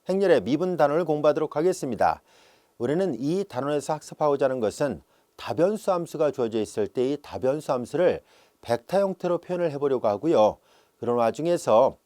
행렬의 미분 단원을 공부하도록 하겠습니다. 우리는 이 단원에서 학습하고자 하는 것은 다변수 함수가 주어져 있을 때 이 다변수 함수를 벡터 형태로 표현을 해보려고 하고요. 그런 와중에서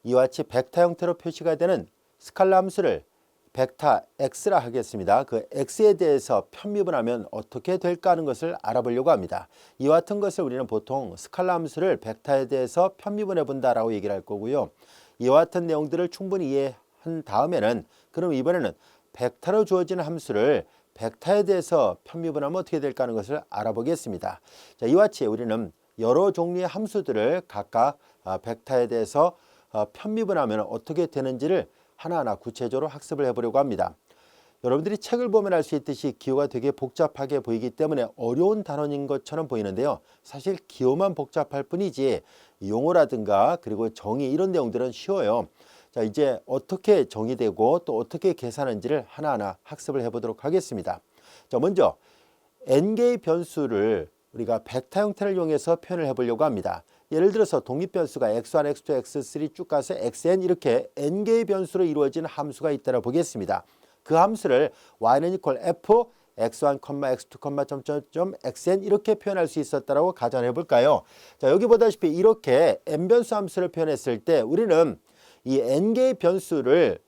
이와 같이 벡터 형태로 표시가 되는 스칼라 함수를 벡터 x라 하겠습니다. 그 x에 대해서 편미분하면 어떻게 될까 하는 것을 알아보려고 합니다. 이와 같은 것을 우리는 보통 스칼라 함수를 벡터에 대해서 편미분해 본다라고 얘기를 할 거고요. 이와 같은 내용들을 충분히 이해한 다음에는 그럼 이번에는 벡터로 주어지는 함수를 벡터에 대해서 편미분하면 어떻게 될까 하는 것을 알아보겠습니다. 자, 이와 같이 우리는 여러 종류의 함수들을 각각 벡터에 대해서 편미분하면 어떻게 되는지를 하나하나 구체적으로 학습을 해보려고 합니다. 여러분들이 책을 보면 알 수 있듯이 기호가 되게 복잡하게 보이기 때문에 어려운 단원인 것처럼 보이는데요. 사실 기호만 복잡할 뿐이지 용어라든가 그리고 정의 이런 내용들은 쉬워요. 자, 이제 어떻게 정의되고 또 어떻게 계산하는지를 하나하나 학습을 해보도록 하겠습니다. 자, 먼저 n개의 변수를 우리가 벡터 형태를 이용해서 표현을 해보려고 합니다. 예를 들어서 독립변수가 x1, x2, x3 쭉 가서 xn 이렇게 n개의 변수로 이루어진 함수가 있다고 보겠습니다. 그 함수를 y는 equal f x1, x2, xn 이렇게 표현할 수 있었다고 가정해 볼까요? 자, 여기 보다시피 이렇게 n변수 함수를 표현했을 때 우리는 이 n개의 변수를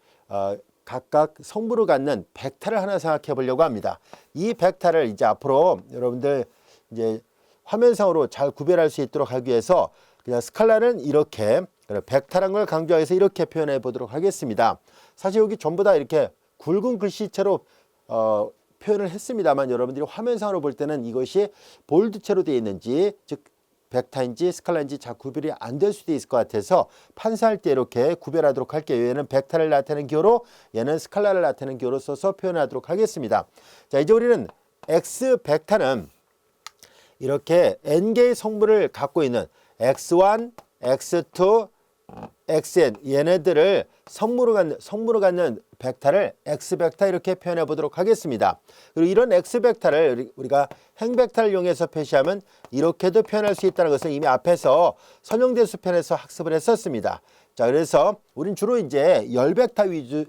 각각 성분으로 갖는 벡터를 하나 생각해 보려고 합니다. 이 벡터를 이제 앞으로 여러분들 이제 화면상으로 잘 구별할 수 있도록 하기 위해서 그냥 스칼라는 이렇게 벡터라는 걸 강조해서 이렇게 표현해 보도록 하겠습니다. 사실 여기 전부 다 이렇게 굵은 글씨체로 표현을 했습니다만 여러분들이 화면상으로 볼 때는 이것이 볼드체로 되어 있는지 즉 벡터인지 스칼라인지 잘 구별이 안 될 수도 있을 것 같아서 판사할 때 이렇게 구별하도록 할게요. 얘는 벡터를 나타내는 기호로 얘는 스칼라를 나타내는 기호로 써서 표현하도록 하겠습니다. 자, 이제 우리는 x 벡터는 이렇게 n개의 성분을 갖고 있는 x1, x2, xn 얘네들을 성분으로 갖는 벡터를 x벡터 이렇게 표현해 보도록 하겠습니다. 그리고 이런 x벡터를 우리가 행벡터를 이용해서 표시하면 이렇게도 표현할 수 있다는 것을 이미 앞에서 선형대수 편에서 학습을 했었습니다. 자, 그래서 우린 주로 이제 열벡터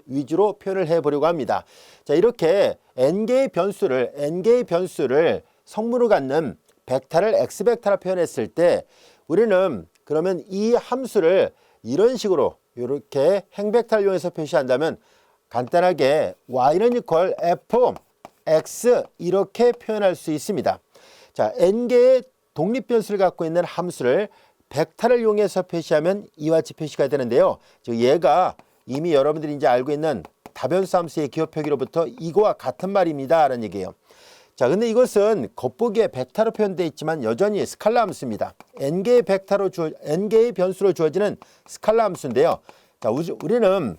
위주로 표현을 해 보려고 합니다. 자, 이렇게 n개의 변수를 성분으로 갖는 벡터를 x벡터로 표현했을 때 우리는 그러면 이 함수를 이런 식으로 이렇게 행벡터를 이용해서 표시한다면 간단하게 y는 equal f x 이렇게 표현할 수 있습니다. 자, n개의 독립변수를 갖고 있는 함수를 벡터를 이용해서 표시하면 이와 같이 표시가 되는데요. 즉 얘가 이미 여러분들이 이제 알고 있는 다변수 함수의 기호 표기로부터 이거와 같은 말입니다 라는 얘기예요. 자, 근데 이것은 겉보기에 벡터로 표현되어 있지만 여전히 스칼라 함수입니다. n개의 변수로 주어지는 스칼라 함수인데요. 자, 우리는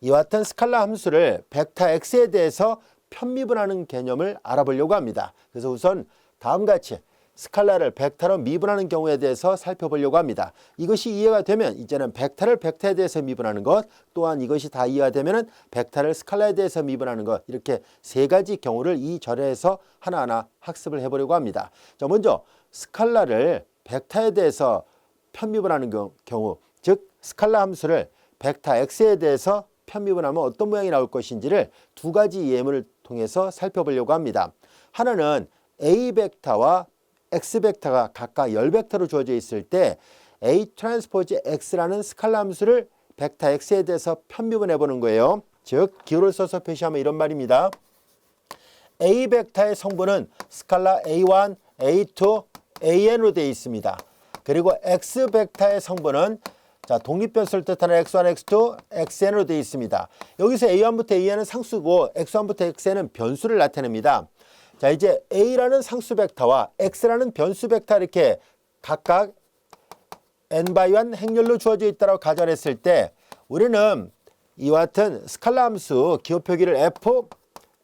이와 같은 스칼라 함수를 벡터 x에 대해서 편미분하는 개념을 알아보려고 합니다. 그래서 우선 다음과 같이 스칼라를 벡터로 미분하는 경우에 대해서 살펴보려고 합니다. 이것이 이해가 되면 이제는 벡터를 벡터에 대해서 미분하는 것, 또한 이것이 다 이해가 되면 벡터를 스칼라에 대해서 미분하는 것, 이렇게 세 가지 경우를 이 절에서 하나하나 학습을 해보려고 합니다. 자, 먼저 스칼라를 벡터에 대해서 편미분하는 경우, 즉 스칼라 함수를 벡터 x에 대해서 편미분하면 어떤 모양이 나올 것인지를 두 가지 예문을 통해서 살펴보려고 합니다. 하나는 a 벡터와 x벡터가 각각 열벡터로 주어져 있을 때 a 트랜스포즈 x라는 스칼라 함수를 벡터 x에 대해서 편미분해 보는 거예요. 즉 기호를 써서 표시하면 이런 말입니다. a 벡터의 성분은 스칼라 a1, a2, an으로 되어 있습니다. 그리고 x 벡터의 성분은 자, 독립변수를 뜻하는 x1, x2, xn으로 되어 있습니다. 여기서 a1부터 an은 상수고 x1부터 xn은 변수를 나타냅니다. 자, 이제 a라는 상수 벡터와 x라는 변수 벡터 이렇게 각각 n×1 행렬로 주어져 있다고 가정했을 때 우리는 이와 같은 스칼라 함수 기호 표기를 f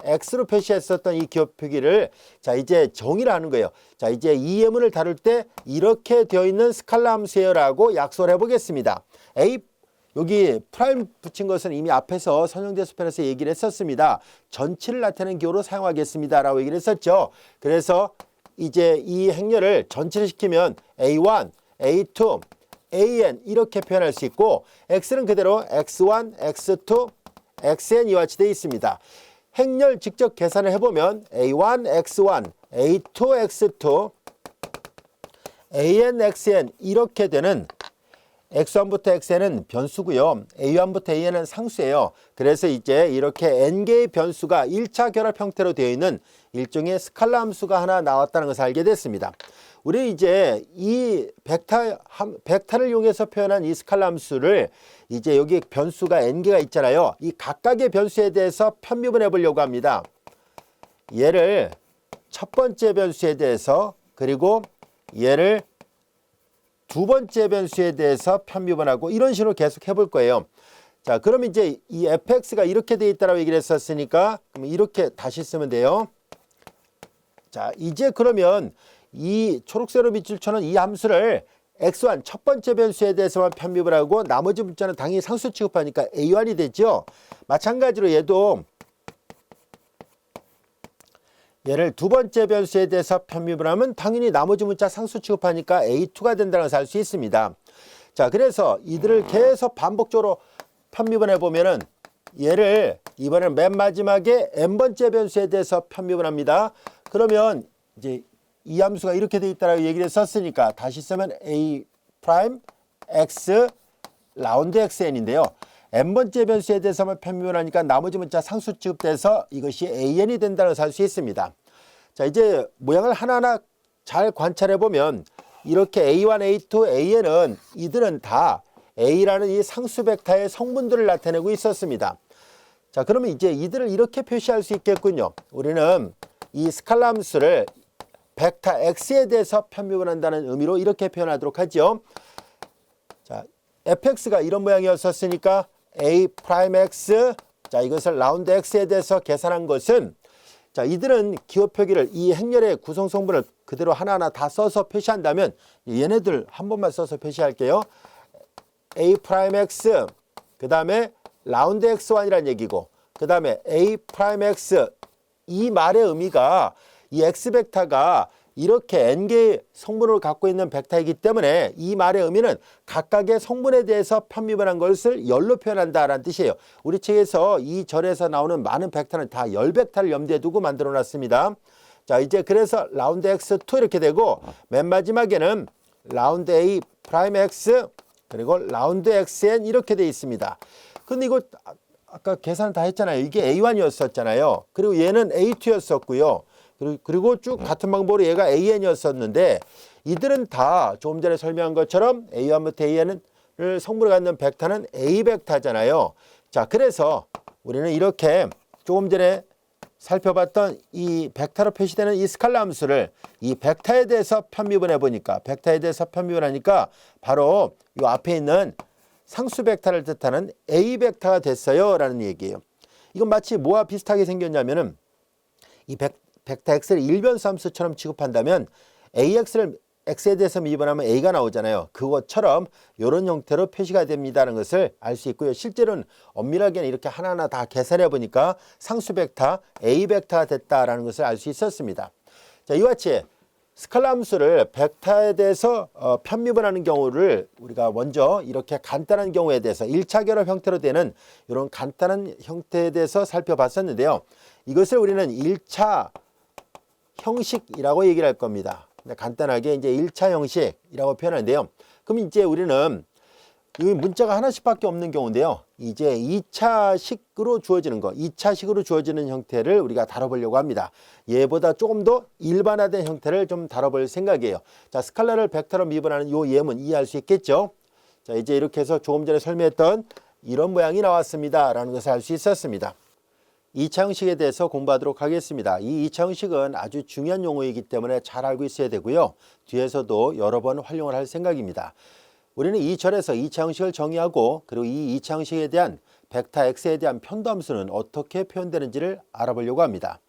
x로 표시했었던 이 기호 표기를 자, 이제 정의를 하는 거예요. 자, 이제 이 예문을 다룰 때 이렇게 되어 있는 스칼라 함수예요라고 약속을 해보겠습니다. a 여기 프라임 붙인 것은 이미 앞에서 선형대수 편에서 얘기를 했었습니다. 전치를 나타내는 기호로 사용하겠습니다 라고 얘기를 했었죠. 그래서 이제 이 행렬을 전치를 시키면 a1, a2, an 이렇게 표현할 수 있고 x는 그대로 x1, x2, xn 이와 같이 되어 있습니다. 행렬 직접 계산을 해보면 a1, x1, a2, x2, an, xn 이렇게 되는 x1부터 xn은 변수고요. a1부터 an은 상수예요. 그래서 이제 이렇게 n개의 변수가 1차 결합 형태로 되어 있는 일종의 스칼라 함수가 하나 나왔다는 것을 알게 됐습니다. 우리 이제 이 벡터를 이용해서 표현한 이 스칼라 함수를 이제 여기 변수가 n개가 있잖아요. 이 각각의 변수에 대해서 편미분해 보려고 합니다. 얘를 첫 번째 변수에 대해서 그리고 얘를 두 번째 변수에 대해서 편미분하고 이런 식으로 계속 해볼 거예요. 자, 그럼 이제 이 fx가 이렇게 돼 있다라고 얘기를 했었으니까 그럼 이렇게 다시 쓰면 돼요. 자, 이제 그러면 이 초록색으로 밑줄 쳐는 이 함수를 x1 첫 번째 변수에 대해서만 편미분하고 나머지 문자는 당연히 상수 취급하니까 a1이 되죠. 마찬가지로 얘도 얘를 두 번째 변수에 대해서 편미분하면 당연히 나머지 문자 상수 취급하니까 a2가 된다는 것을 알 수 있습니다. 자, 그래서 이들을 계속 반복적으로 편미분해 보면은 얘를 이번엔 맨 마지막에 n번째 변수에 대해서 편미분합니다. 그러면 이제 이 함수가 이렇게 돼 있다라고 얘기를 했었으니까 다시 쓰면 a 프라임 x 라운드 xn인데요. n번째 변수에 대해서만 편미분하니까 나머지 문자 상수 취급돼서 이것이 an이 된다는 것을 알 수 있습니다. 자, 이제 모양을 하나하나 잘 관찰해 보면 이렇게 a1, a2, an은 이들은 다 a라는 이 상수 벡터의 성분들을 나타내고 있었습니다. 자, 그러면 이제 이들을 이렇게 표시할 수 있겠군요. 우리는 이 스칼라 함수를 벡터 x에 대해서 편미분한다는 의미로 이렇게 표현하도록 하죠. 자, fx가 이런 모양이었었으니까 a 프라임 x, 자, 이것을 라운드 x에 대해서 계산한 것은, 자, 이들은 기호 표기를 이 행렬의 구성 성분을 그대로 하나하나 다 써서 표시한다면 얘네들 한 번만 써서 표시할게요. a 프라임 x, 그 다음에 라운드 x1이라는 얘기고, 그 다음에 a 프라임 x, 이 말의 의미가 이 x 벡터가 이렇게 n개의 성분을 갖고 있는 벡터이기 때문에 이 말의 의미는 각각의 성분에 대해서 편미분한 것을 열로 표현한다라는 뜻이에요. 우리 책에서 이 절에서 나오는 많은 벡터는 다 열 벡터를 염두에 두고 만들어 놨습니다. 자, 이제 그래서 라운드 x2 이렇게 되고 맨 마지막에는 라운드 a 프라임 x 그리고 라운드 xn 이렇게 돼 있습니다. 근데 이거 아까 계산 다 했잖아요. 이게 a1이었었잖아요. 그리고 얘는 a2였었고요. 그리고 쭉 같은 방법으로 얘가 an이었었는데 이들은 다 조금 전에 설명한 것처럼 a1부터 an을 성분을 갖는 벡터는 a 벡터잖아요. 자, 그래서 우리는 이렇게 조금 전에 살펴봤던 이 벡터로 표시되는 이 스칼라 함수를 이 벡터에 대해서 편미분해 보니까 벡터에 대해서 편미분하니까 바로 이 앞에 있는 상수 벡터를 뜻하는 a 벡터가 됐어요 라는 얘기예요. 이건 마치 뭐와 비슷하게 생겼냐면은 이 벡터 x를 일변수 함수처럼 취급한다면 ax를 x에 대해서 미분하면 a가 나오잖아요. 그것처럼 이런 형태로 표시가 됩니다는 것을 알 수 있고요. 실제로는 엄밀하게는 이렇게 하나하나 다 계산해 보니까 상수 벡터 a 벡터가 됐다라는 것을 알 수 있었습니다. 자, 이와 같이 스칼라 함수를 벡터에 대해서 편미분하는 경우를 우리가 먼저 이렇게 간단한 경우에 대해서 1차 결합 형태로 되는 이런 간단한 형태에 대해서 살펴봤었는데요. 이것을 우리는 1차 형식이라고 얘기를 할 겁니다. 간단하게 이제 1차 형식이라고 표현하는데요. 그럼 이제 우리는 이 문자가 하나씩밖에 없는 경우인데요. 이제 2차식으로 주어지는 거, 2차식으로 주어지는 형태를 우리가 다뤄보려고 합니다. 얘보다 조금 더 일반화된 형태를 좀 다뤄볼 생각이에요. 자, 스칼라를 벡터로 미분하는 이 예문 이해할 수 있겠죠? 자, 이제 이렇게 해서 조금 전에 설명했던 이런 모양이 나왔습니다. 라는 것을 알 수 있었습니다. 2차 형식에 대해서 공부하도록 하겠습니다. 이 2차 형식은 아주 중요한 용어이기 때문에 잘 알고 있어야 되고요. 뒤에서도 여러 번 활용을 할 생각입니다. 우리는 이 절에서 2차 형식을 정의하고 그리고 이 2차 형식에 대한 벡터 x에 대한 편도함수는 어떻게 표현되는지를 알아보려고 합니다.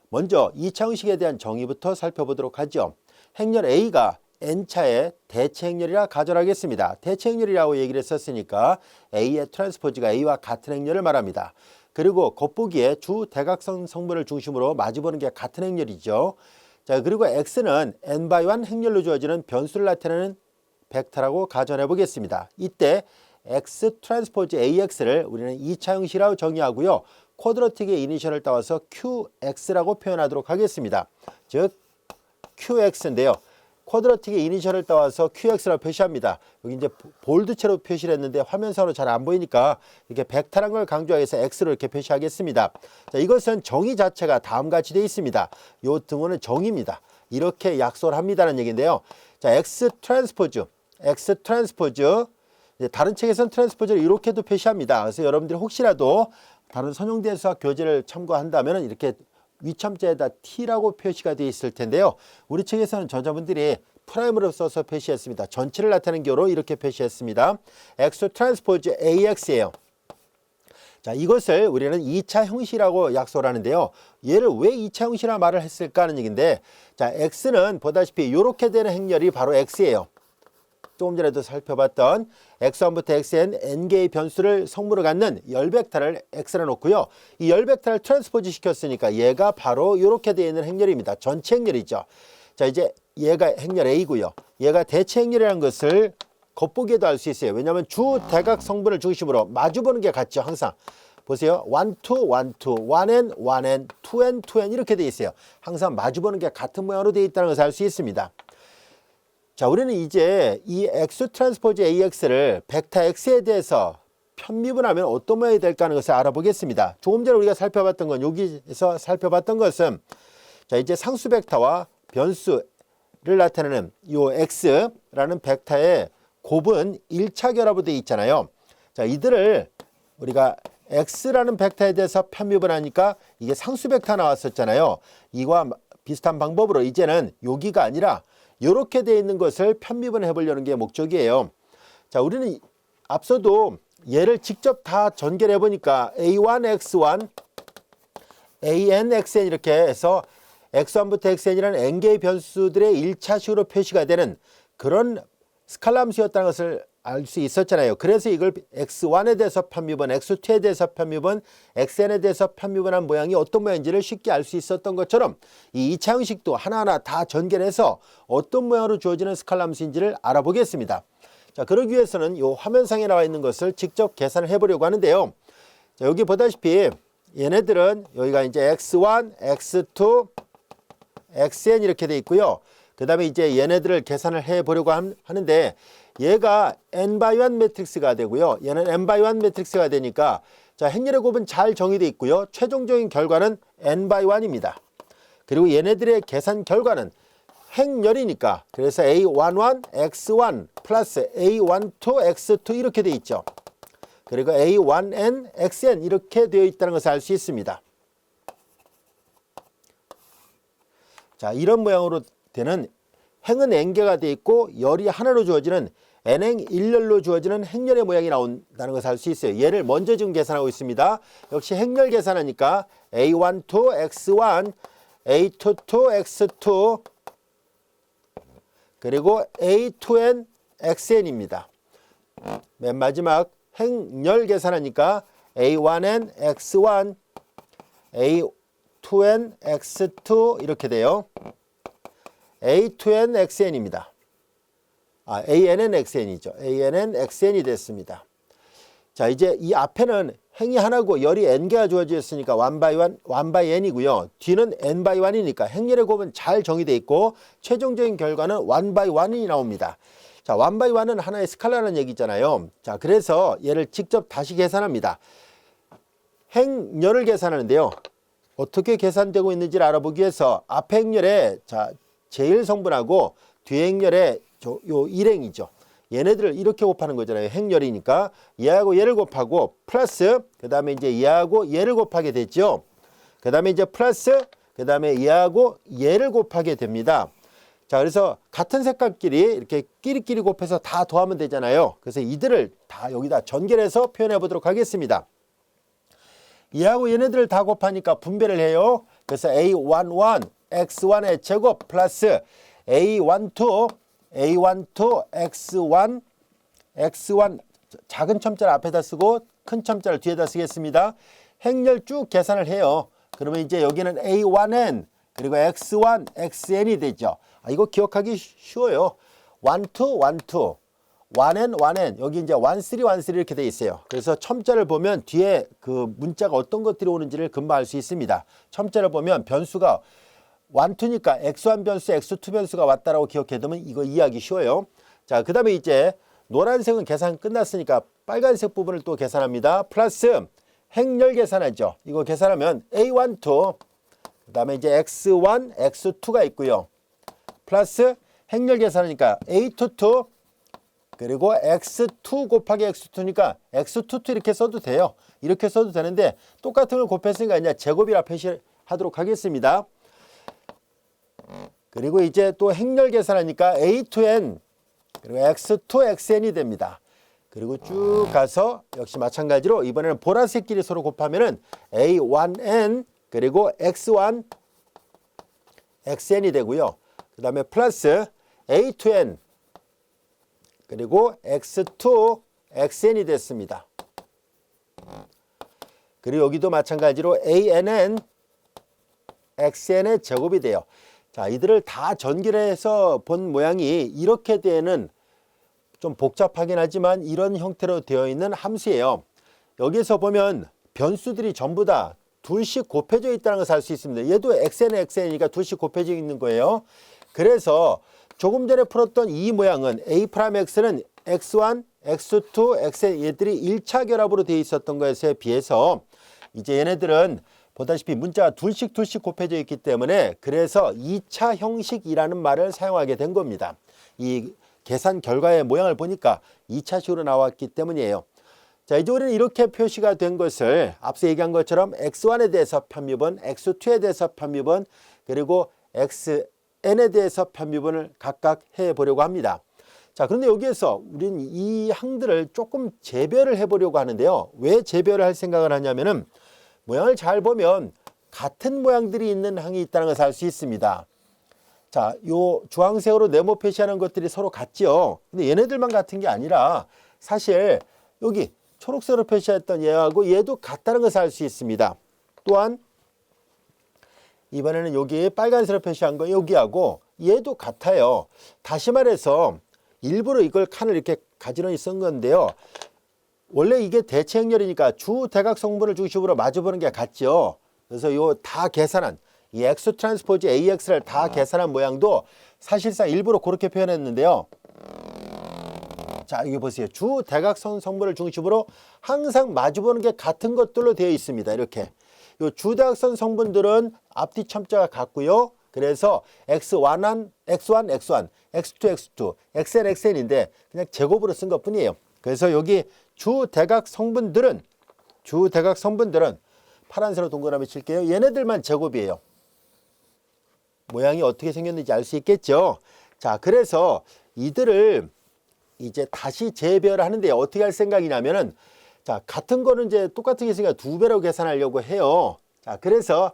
먼저 2차 형식에 대한 정의부터 살펴보도록 하죠. 행렬 a가 n차의 대체 행렬이라 가정하겠습니다. 대체 행렬이라고 얘기를 했었으니까 a의 트랜스포즈가 a와 같은 행렬을 말합니다. 그리고 겉보기에 주 대각선 성분을 중심으로 마주보는 게 같은 행렬이죠. 자, 그리고 x는 n/1 행렬로 주어지는 변수를 나타내는 벡터라고 가정해 보겠습니다. 이때 X 트랜스포즈 AX를 우리는 2차 형식이라고 정의하고요. 쿼드러틱의 이니셜을 따와서 QX라고 표현하도록 하겠습니다. 즉 QX인데요. 쿼드러틱의 이니셜을 따와서 QX라고 표시합니다. 여기 이제 볼드체로 표시를 했는데 화면상으로 잘 안 보이니까 이렇게 벡터란 걸 강조하기 위해서 X로 이렇게 표시하겠습니다. 자, 이것은 정의 자체가 다음과 같이 되어 있습니다. 이 등호는 정의입니다. 이렇게 약속을 합니다는 얘기인데요. 자, X 트랜스포즈 다른 책에서는 트랜스포즈를 이렇게도 표시합니다. 그래서 여러분들이 혹시라도 다른 선형대수학 교재를 참고한다면 이렇게 위첨자에다 T라고 표시가 되어 있을 텐데요. 우리 책에서는 저자분들이 프라임으로 써서 표시했습니다. 전체를 나타내는 경우로 이렇게 표시했습니다. X 트랜스포즈 AX예요. 자, 이것을 우리는 2차 형식이라고 약속을 하는데요. 얘를 왜 2차 형식이라 말을 했을까 하는 얘기인데, 자, X는 보다시피 이렇게 되는 행렬이 바로 X예요. 조금 전에도 살펴봤던 x1부터 xn n개의 변수를 성분으로 갖는 열벡터를 x라 놓고요. 이 열벡터를 트랜스포즈 시켰으니까 얘가 바로 이렇게 되어 있는 행렬입니다. 전체 행렬이죠. 자, 이제 얘가 행렬 A고요. 얘가 대체 행렬이라는 것을 겉보기에도 알 수 있어요. 왜냐하면 주 대각 성분을 중심으로 마주보는 게 같죠. 항상. 보세요. 1, 2, 1, 2, 1n, 1n, 2n, 2n 이렇게 되어 있어요. 항상 마주보는 게 같은 모양으로 되어 있다는 것을 알 수 있습니다. 자, 우리는 이제 이 X 트랜스포즈 AX를 벡터 X에 대해서 편미분하면 어떤 모양이 될까 하는 것을 알아보겠습니다. 조금 전에 우리가 살펴봤던 건 여기에서 살펴봤던 것은 자, 이제 상수 벡터와 변수를 나타내는 이 X라는 벡터의 곱은 1차 결합으로 되어 있잖아요. 자, 이들을 우리가 X라는 벡터에 대해서 편미분하니까 이게 상수 벡터 나왔었잖아요. 이와 비슷한 방법으로 이제는 여기가 아니라 이렇게 되어 있는 것을 편미분해 보려는 게 목적이에요. 자, 우리는 앞서도 얘를 직접 다 전개해 보니까 A1, X1, AN, XN 이렇게 해서 X1부터 XN이라는 n개의 변수들의 1차식으로 표시가 되는 그런 스칼라 함수였다는 것을 알 수 있었잖아요. 그래서 이걸 X1에 대해서 편미분, X2에 대해서 편미분, XN에 대해서 편미분한 모양이 어떤 모양인지를 쉽게 알 수 있었던 것처럼 이 2차 형식도 하나하나 다 전개해서 어떤 모양으로 주어지는 스칼라 함수인지를 알아보겠습니다. 자, 그러기 위해서는 이 화면상에 나와 있는 것을 직접 계산을 해보려고 하는데요. 자, 여기 보다시피 얘네들은 여기가 이제 X1, X2, XN 이렇게 돼 있고요. 그 다음에 이제 얘네들을 계산을 해보려고 하는데 얘가 n×1 매트릭스가 되고요. 얘는 n×1 매트릭스가 되니까 자, 행렬의 곱은 잘 정의되어 있고요. 최종적인 결과는 n×1입니다. 그리고 얘네들의 계산 결과는 행렬이니까 그래서 A11, X1 플러스 A12, X2 이렇게 되어 있죠. 그리고 A1n, XN 이렇게 되어 있다는 것을 알 수 있습니다. 자, 이런 모양으로 되는 행은 n개가 되어 있고 열이 하나로 주어지는 n행 1열로 주어지는 행렬의 모양이 나온다는 것을 알 수 있어요. 얘를 먼저 지금 계산하고 있습니다. 역시 행렬 계산하니까 A12, X1, A22, X2 그리고 A2n, XN입니다. 맨 마지막 행렬 계산하니까 A1n, X1, A2n, X2 이렇게 돼요. A2n, XN입니다. ANN, XN이죠. ANN, XN이 됐습니다. 자, 이제 이 앞에는 행이 하나고 열이 n개가 주어졌으니까 1/n이고요. 뒤는 n/1이니까 행렬의 곱은 잘 정의되어 있고 최종적인 결과는 1/1이 나옵니다. 자, 1/1은 하나의 스칼라라는 얘기잖아요. 자, 그래서 얘를 직접 다시 계산합니다. 행렬을 계산하는데요. 어떻게 계산되고 있는지를 알아보기 위해서 앞에 행렬에 자, 제일 성분하고 뒤에 행렬에 요 일행이죠. 얘네들을 이렇게 곱하는 거잖아요. 행렬이니까 얘하고 얘를 곱하고 플러스 그 다음에 이제 얘하고 얘를 곱하게 됐죠. 그 다음에 이제 플러스 그 다음에 얘하고 얘를 곱하게 됩니다. 자, 그래서 같은 색깔끼리 이렇게 끼리끼리 곱해서 다 더하면 되잖아요. 그래서 이들을 다 여기다 전개해서 표현해 보도록 하겠습니다. 얘하고 얘네들을 다 곱하니까 분배를 해요. 그래서 A11 X1의 제곱 플러스 A12 X1 X1 작은 첨자를 앞에다 쓰고 큰 첨자를 뒤에다 쓰겠습니다. 행렬 쭉 계산을 해요. 그러면 이제 여기는 A1n 그리고 X1 XN이 되죠. 이거 기억하기 쉬워요. 1, 2, 1, 2 1n, 1n 여기 이제 1, 3, 1, 3 이렇게 돼 있어요. 그래서 첨자를 보면 뒤에 그 문자가 어떤 것들이 오는지를 금방 알 수 있습니다. 첨자를 보면 변수가 1, 2니까 x1 변수, x2 변수가 왔다라고 기억해두면 이거 이해하기 쉬워요. 자, 그 다음에 이제 노란색은 계산 끝났으니까 빨간색 부분을 또 계산합니다. 플러스 행렬 계산하죠. 이거 계산하면 a1, 2, 그 다음에 이제 x1, x2가 있고요. 플러스 행렬 계산하니까 a2, 2, 그리고 x2 곱하기 x2니까 x2 이렇게 써도 돼요. 이렇게 써도 되는데 똑같은 걸 곱했으니까 이제 제곱이라 표시하도록 하겠습니다. 그리고 이제 또 행렬 계산하니까 a2n 그리고 x2, xn이 됩니다. 그리고 쭉 가서 역시 마찬가지로 이번에는 보라색끼리 서로 곱하면은 a1n 그리고 x1, xn이 되고요. 그 다음에 플러스 a2n 그리고 x2, xn이 됐습니다. 그리고 여기도 마찬가지로 ANN, XN의 제곱이 돼요. 자, 이들을 다 전개해서 본 모양이 이렇게 되는 좀 복잡하긴 하지만 이런 형태로 되어 있는 함수예요. 여기서 보면 변수들이 전부 다 둘씩 곱해져 있다는 것을 알 수 있습니다. 얘도 XN, XN이니까 둘씩 곱해져 있는 거예요. 그래서 조금 전에 풀었던 이 모양은 A'X는 X1, X2, XN 얘들이 1차 결합으로 되어 있었던 것에 비해서 이제 얘네들은 보다시피 문자가 둘씩 곱해져 있기 때문에 그래서 2차 형식이라는 말을 사용하게 된 겁니다. 이 계산 결과의 모양을 보니까 2차식으로 나왔기 때문이에요. 자, 이제 우리는 이렇게 표시가 된 것을 앞서 얘기한 것처럼 X1에 대해서 편미분, X2에 대해서 편미분, 그리고 XN에 대해서 편미분을 각각 해보려고 합니다. 자, 그런데 여기에서 우리는 이 항들을 조금 재별을 해보려고 하는데요. 왜 재별을 할 생각을 하냐면은 모양을 잘 보면 같은 모양들이 있는 항이 있다는 것을 알 수 있습니다. 자, 요 주황색으로 네모 표시하는 것들이 서로 같죠. 근데 얘네들만 같은 게 아니라 사실 여기 초록색으로 표시했던 얘하고 얘도 같다는 것을 알 수 있습니다. 또한 이번에는 여기 빨간색으로 표시한 거 여기하고 얘도 같아요. 다시 말해서 일부러 이걸 칸을 이렇게 가지런히 쓴 건데요. 원래 이게 대체 행렬이니까 주 대각성분을 중심으로 마주보는 게 같죠. 그래서 요 다 계산한 이 X 트랜스포즈 AX를 다 계산한 모양도 사실상 일부러 그렇게 표현했는데요. 자, 여기 보세요. 주 대각선 성분을 중심으로 항상 마주보는 게 같은 것들로 되어 있습니다. 이렇게. 요 주대각선 성분들은 앞뒤 첨자가 같고요. 그래서 X1, X1, X2, XN, XN인데 그냥 제곱으로 쓴 것 뿐이에요. 그래서 여기 주대각 성분들은 파란색으로 동그라미 칠게요. 얘네들만 제곱이에요. 모양이 어떻게 생겼는지 알 수 있겠죠. 자, 그래서 이들을 이제 다시 재별하는데 어떻게 할 생각이냐면은 자, 같은 거는 이제 똑같은 게 있으니까 2배로 계산하려고 해요. 자, 그래서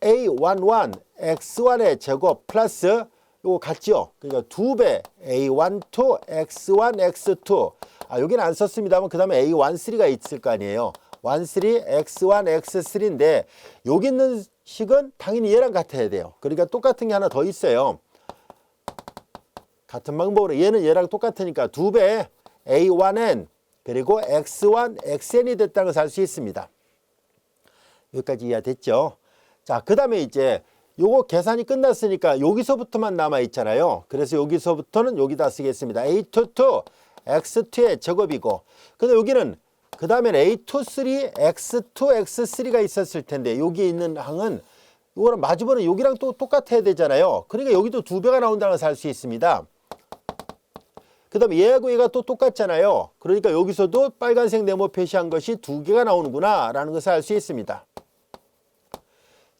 A11 X1의 제곱 플러스 요거 같죠? 그러니까 2배 A12 X1 X2. 아, 여기는 안 썼습니다만 그 다음에 A13가 있을 거 아니에요. 13 X1 X3인데 여기 있는 식은 당연히 얘랑 같아야 돼요. 그러니까 똑같은 게 하나 더 있어요. 같은 방법으로 얘는 얘랑 똑같으니까 2배 A1N 그리고 X1 XN이 됐다는 것을 알 수 있습니다. 여기까지 이해됐죠? 자, 그 다음에 이제 요거 계산이 끝났으니까 여기서부터만 남아 있잖아요. 그래서 여기서부터는 여기다 쓰겠습니다. A22 X2의 제곱이고, 근데 여기는 그 다음엔 A23 X2 X3가 있었을 텐데 여기 있는 항은 이거랑 마주보는 여기랑 또 똑같아야 되잖아요. 그러니까 여기도 2배가 나온다는 것을 알 수 있습니다. 그 다음에 얘하고 얘가 또 똑같잖아요. 그러니까 여기서도 빨간색 네모 표시한 것이 2개가 나오는구나 라는 것을 알 수 있습니다.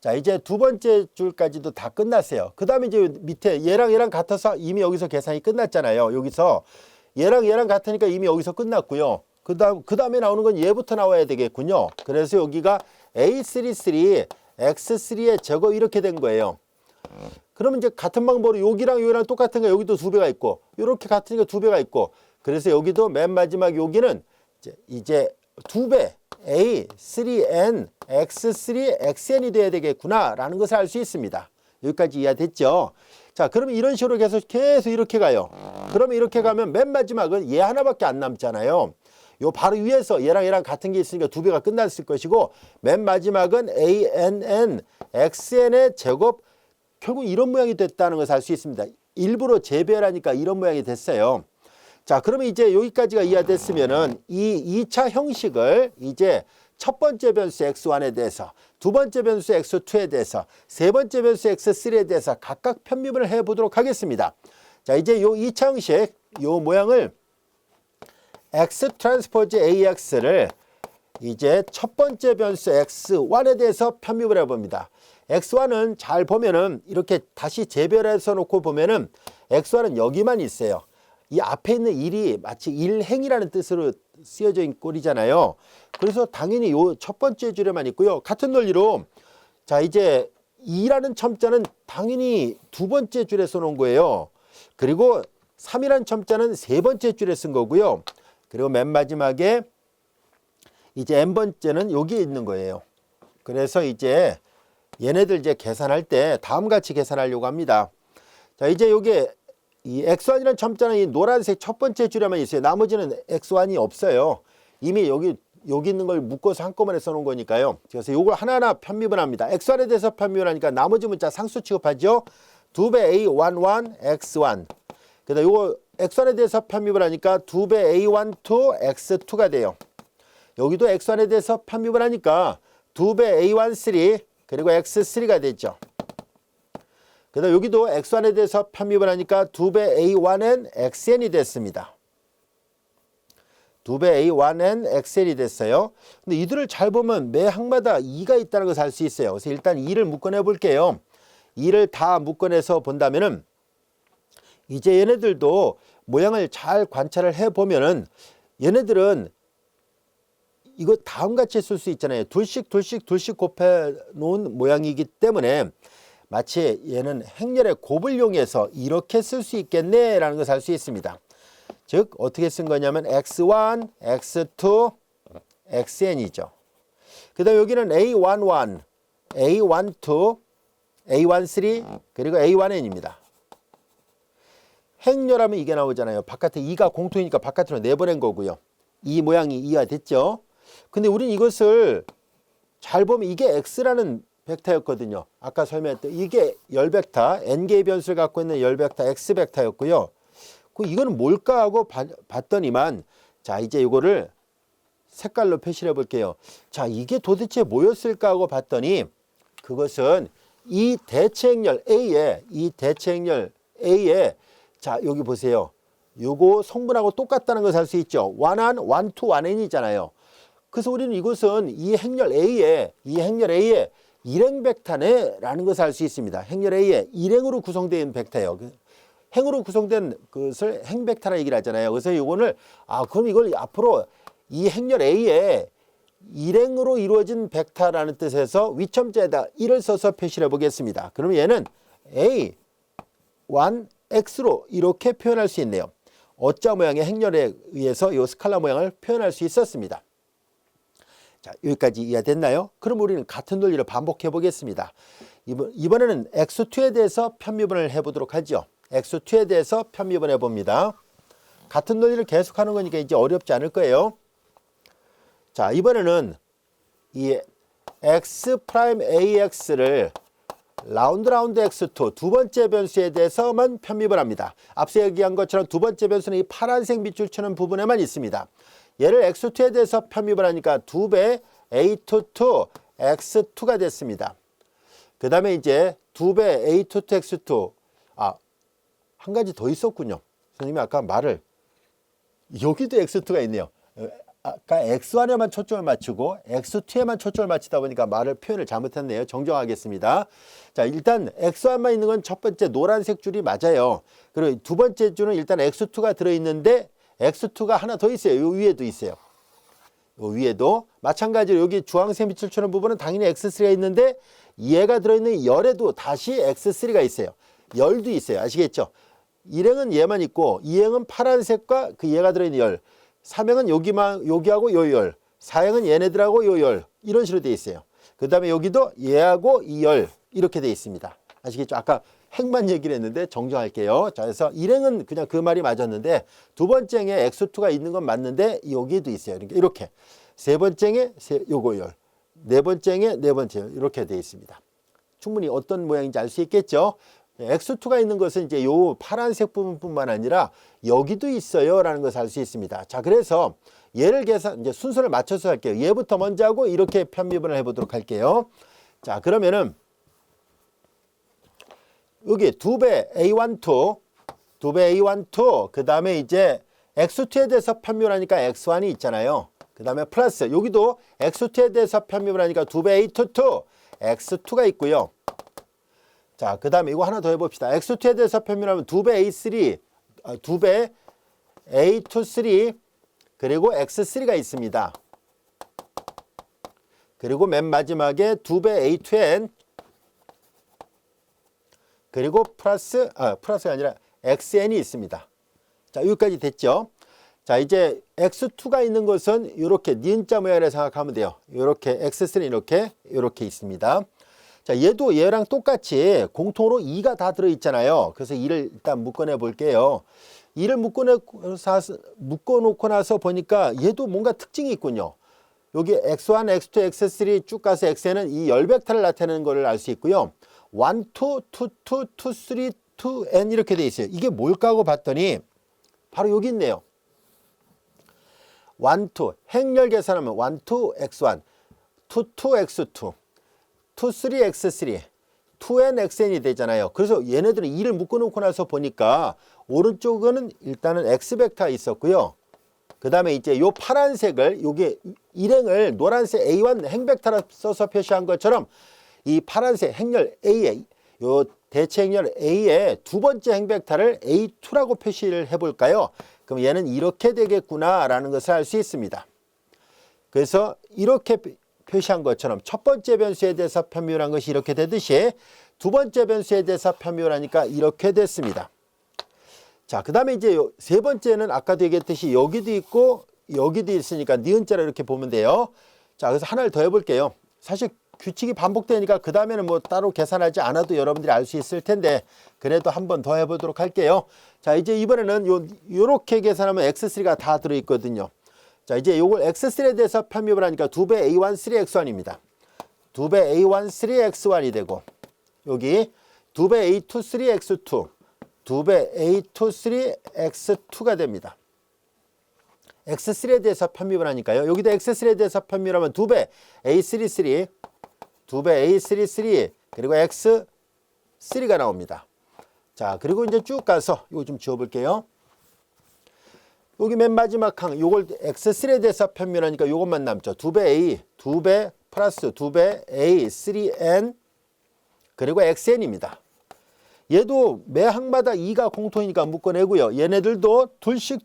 자, 이제 두 번째 줄까지도 다 끝났어요. 그 다음에 이제 밑에 얘랑 같아서 이미 여기서 계산이 끝났잖아요. 여기서 얘랑 같으니까 이미 여기서 끝났고요. 그 다음에 나오는 건 얘부터 나와야 되겠군요. 그래서 여기가 A33 X3의 제곱 이렇게 된 거예요. 그러면 이제 같은 방법으로 여기랑 똑같은 거 여기도 2배가 있고 이렇게 같으니까 2배가 있고, 그래서 여기도 맨 마지막 여기는 이제 2배 A3N X3 XN이 돼야 되겠구나 라는 것을 알 수 있습니다. 여기까지 이해됐죠? 자, 그러면 이런 식으로 계속 이렇게 가요. 그러면 이렇게 가면 맨 마지막은 얘 하나밖에 안 남잖아요. 요 바로 위에서 얘랑 같은 게 있으니까 두 배가 끝났을 것이고, 맨 마지막은 ANN XN의 제곱, 결국 이런 모양이 됐다는 것을 알 수 있습니다. 일부러 재배하니까 이런 모양이 됐어요. 자, 그러면 이제 여기까지가 이해됐으면은 이 2차 형식을 이제 첫 번째 변수 x1에 대해서, 두 번째 변수 x2에 대해서, 세 번째 변수 x3에 대해서 각각 편미분을 해 보도록 하겠습니다. 자, 이제 요 2차 형식, 요 모양을 x 트랜스포즈 ax를 이제 첫 번째 변수 x1에 대해서 편미분을 해 봅니다. x1은 잘 보면은 이렇게 다시 재별해서 놓고 보면은 x1은 여기만 있어요. 이 앞에 있는 1이 마치 일행이라는 뜻으로 쓰여져 있는 꼴이잖아요. 그래서 당연히 요 첫 번째 줄에만 있고요. 같은 논리로 자, 이제 2라는 첨자는 당연히 두 번째 줄에 써놓은 거예요. 그리고 3이라는 첨자는 세 번째 줄에 쓴 거고요. 그리고 맨 마지막에 이제 n번째는 여기에 있는 거예요. 그래서 이제 얘네들 이제 계산할 때 다음같이 계산하려고 합니다. 자, 이제 요게 이 x1이라는 첨자는 이 노란색 첫 번째 줄에만 있어요. 나머지는 x1이 없어요. 이미 여기 있는 걸 묶어서 한꺼번에 써놓은 거니까요. 그래서 요걸 하나하나 편미분합니다. x1에 대해서 편미분하니까 나머지 문자 상수 취급하죠. 2배 a11 x1. 그다음 요거 x1에 대해서 편미분하니까 2배 a12 x2가 돼요. 여기도 x1에 대해서 편미분하니까 2배 a13 그리고 x3가 되죠. 그 다음 여기도 x1에 대해서 편미분하니까 2배 a1n xn이 됐습니다. 2배 a1n xn이 됐어요. 근데 이들을 잘 보면 매 항마다 2가 있다는 것을 알 수 있어요. 그래서 일단 2를 묶어내 볼게요. 2를 다 묶어내서 본다면은 이제 얘네들도 모양을 잘 관찰을 해 보면은 얘네들은 이거 다음같이 쓸 수 있잖아요. 둘씩 곱해 놓은 모양이기 때문에 마치 얘는 행렬의 곱을 이용해서 이렇게 쓸 수 있겠네라는 것을 알 수 있습니다. 즉 어떻게 쓴 거냐면 x1, x2, xn이죠. 그 다음 여기는 a11, a12, a13 그리고 a1n입니다. 행렬하면 이게 나오잖아요. 바깥에 2가 공통이니까 바깥으로 내보낸 거고요. 이 모양이 이해가 됐죠. 근데 우린 이것을 잘 보면 이게 x라는 벡터였거든요. 아까 설명했던 이게 열 벡터, n개의 변수를 갖고 있는 열 벡터 x 벡터였고요. 이거는 뭘까 하고 봤더니만 자, 이제 이거를 색깔로 표시를 해 볼게요. 자, 이게 도대체 뭐였을까 하고 봤더니 그것은 이 대체행렬 A에 자, 여기 보세요. 요거 성분하고 똑같다는 것을 알 수 있죠. 완한, 완투, 완n이잖아요. 그래서 우리는 이것은 이 행렬 A에 일행 벡터네라는 것을 알 수 있습니다. 행렬 A에 일행으로 구성되어 있는 벡터예요. 행으로 구성된 것을 행 벡터라 얘기를 하잖아요. 그래서 이거를 그럼 이걸 앞으로 이 행렬 A에 일행으로 이루어진 벡터라는 뜻에서 위첨자에다 1을 써서 표시를 해보겠습니다. 그러면 얘는 A1X로 이렇게 표현할 수 있네요. 어자 모양의 행렬에 의해서 이 스칼라 모양을 표현할 수 있었습니다. 자, 여기까지 이해됐나요? 그럼 우리는 같은 논리를 반복해 보겠습니다. 이번에는 x2에 대해서 편미분을 해보도록 하죠. x2에 대해서 편미분해 봅니다. 같은 논리를 계속하는 거니까 이제 어렵지 않을 거예요. 자, 이번에는 이 x'(AX를) 라운드 x2 두 번째 변수에 대해서만 편미분합니다. 앞서 얘기한 것처럼 두 번째 변수는 이 파란색 밑줄 치는 부분에만 있습니다. 얘를 x2에 대해서 편미분하니까 2배 a22 x2가 됐습니다. 그 다음에 이제 2배 a22 x2 한 가지 더 있었군요. 선생님이 아까 말을 여기도 x2가 있네요. 아까 x1에만 초점을 맞추고 x2에만 초점을 맞추다 보니까 표현을 잘못했네요. 정정하겠습니다. 자, 일단 x1만 있는 건 첫 번째 노란색 줄이 맞아요. 그리고 두 번째 줄은 일단 x2가 들어있는데 x2가 하나 더 있어요. 요 위에도 있어요. 요 위에도 마찬가지로 여기 주황색 빛을 주는 부분은 당연히 x3가 있는데 얘가 들어있는 열에도 다시 x3가 있어요. 열도 있어요. 아시겠죠? 일행은 얘만 있고 이행은 파란색과 그 얘가 들어있는 열, 삼행은 여기하고 요 열, 사행은 얘네들하고 요 열, 이런 식으로 되어 있어요. 그 다음에 여기도 얘하고 이 열 이렇게 되어 있습니다. 아시겠죠? 아까 행만 얘기를 했는데 정정할게요. 자, 그래서 일행은 그냥 그 말이 맞았는데 두 번째 행에 x2가 있는 건 맞는데 여기도 있어요. 그러니까 이렇게 세 번째 행에 요거 열, 네 번째 행에 네 번째 열 이렇게 되어 있습니다. 충분히 어떤 모양인지 알 수 있겠죠. x2가 있는 것은 이제 요 파란색 부분뿐만 아니라 여기도 있어요라는 것을 알 수 있습니다. 자, 그래서 얘를 이제 순서를 맞춰서 할게요. 얘부터 먼저 하고 이렇게 편미분을 해보도록 할게요. 자, 그러면은 여기 2배 A12, 2배 A12, 그 다음에 이제 x2에 대해서 편미분하니까 x1이 있잖아요. 그 다음에 플러스 여기도 x2에 대해서 편미분하니까 2배 A22, x2가 있고요. 자, 그 다음에 이거 하나 더 해봅시다. x2에 대해서 편미분하면 2배 A3, 2배 A23, 그리고 x3가 있습니다. 그리고 맨 마지막에 2배 A2n, 그리고 플러스가 아니라 xn이 있습니다. 자, 여기까지 됐죠? 자, 이제 x2가 있는 것은 이렇게 니은자 모양을 생각하면 돼요. 이렇게 x3는 이렇게 있습니다. 자, 얘도 얘랑 똑같이 공통으로 2가 다 들어있잖아요. 그래서 2를 일단 묶어내 볼게요. 2를 묶어놓고 나서 보니까 얘도 뭔가 특징이 있군요. 여기 x1, x2, x3 쭉 가서 xn은 이 열벡터를 나타내는 것을 알 수 있고요. 1, 2, 2, 2, 2, 3, 2n 이렇게 돼 있어요. 이게 뭘까 하고 봤더니 바로 여기 있네요. 1, 2 행렬 계산하면 1, 2, x1, 2, 2, x2, 2, 3, x3, 2n, xn이 되잖아요. 그래서 얘네들은 2를 묶어놓고 나서 보니까 오른쪽에는 일단은 x벡터가 있었고요. 그 다음에 이제 요 파란색을 요게 일행을 노란색 A1 행벡터로 써서 표시한 것처럼 이 파란색 행렬 A의 요 대체 행렬 A의 두 번째 행벡터를 A2라고 표시를 해볼까요? 그럼 얘는 이렇게 되겠구나라는 것을 알 수 있습니다. 그래서 이렇게 표시한 것처럼 첫 번째 변수에 대해서 편미분한 것이 이렇게 되듯이 두 번째 변수에 대해서 편미분하니까 이렇게 됐습니다. 자, 그 다음에 이제 세 번째는 아까도 얘기했듯이 여기도 있고 여기도 있으니까 니은자로 이렇게 보면 돼요. 자, 그래서 하나를 더 해볼게요. 사실 규칙이 반복되니까 그 다음에는 뭐 따로 계산하지 않아도 여러분들이 알 수 있을 텐데 그래도 한 번 더 해보도록 할게요. 자, 이제 이번에는 요렇게 계산하면 x3가 다 들어있거든요. 자, 이제 요걸 x3에 대해서 편미분을 하니까 2배 a1 3x1입니다. 2배 a1 3x1이 되고 여기 2배 a2 3x2, 2배 a2 3x2가 됩니다. x3에 대해서 편미분을 하니까요. 여기도 x3에 대해서 편미분을 하면 2배 a3 3, 2배 a3 3, 그리고 x3가 나옵니다. 자, 그리고 이제 쭉 가서 이거 좀 지워볼게요. 여기 맨 마지막 항 요걸 x3에 대해서 편미분하니까 요것만 남죠. 2배 a, 2배 플러스 2배 a, 3n, 그리고 xn입니다. 얘도 매 항마다 2가 공통이니까 묶어내고요. 얘네들도 둘씩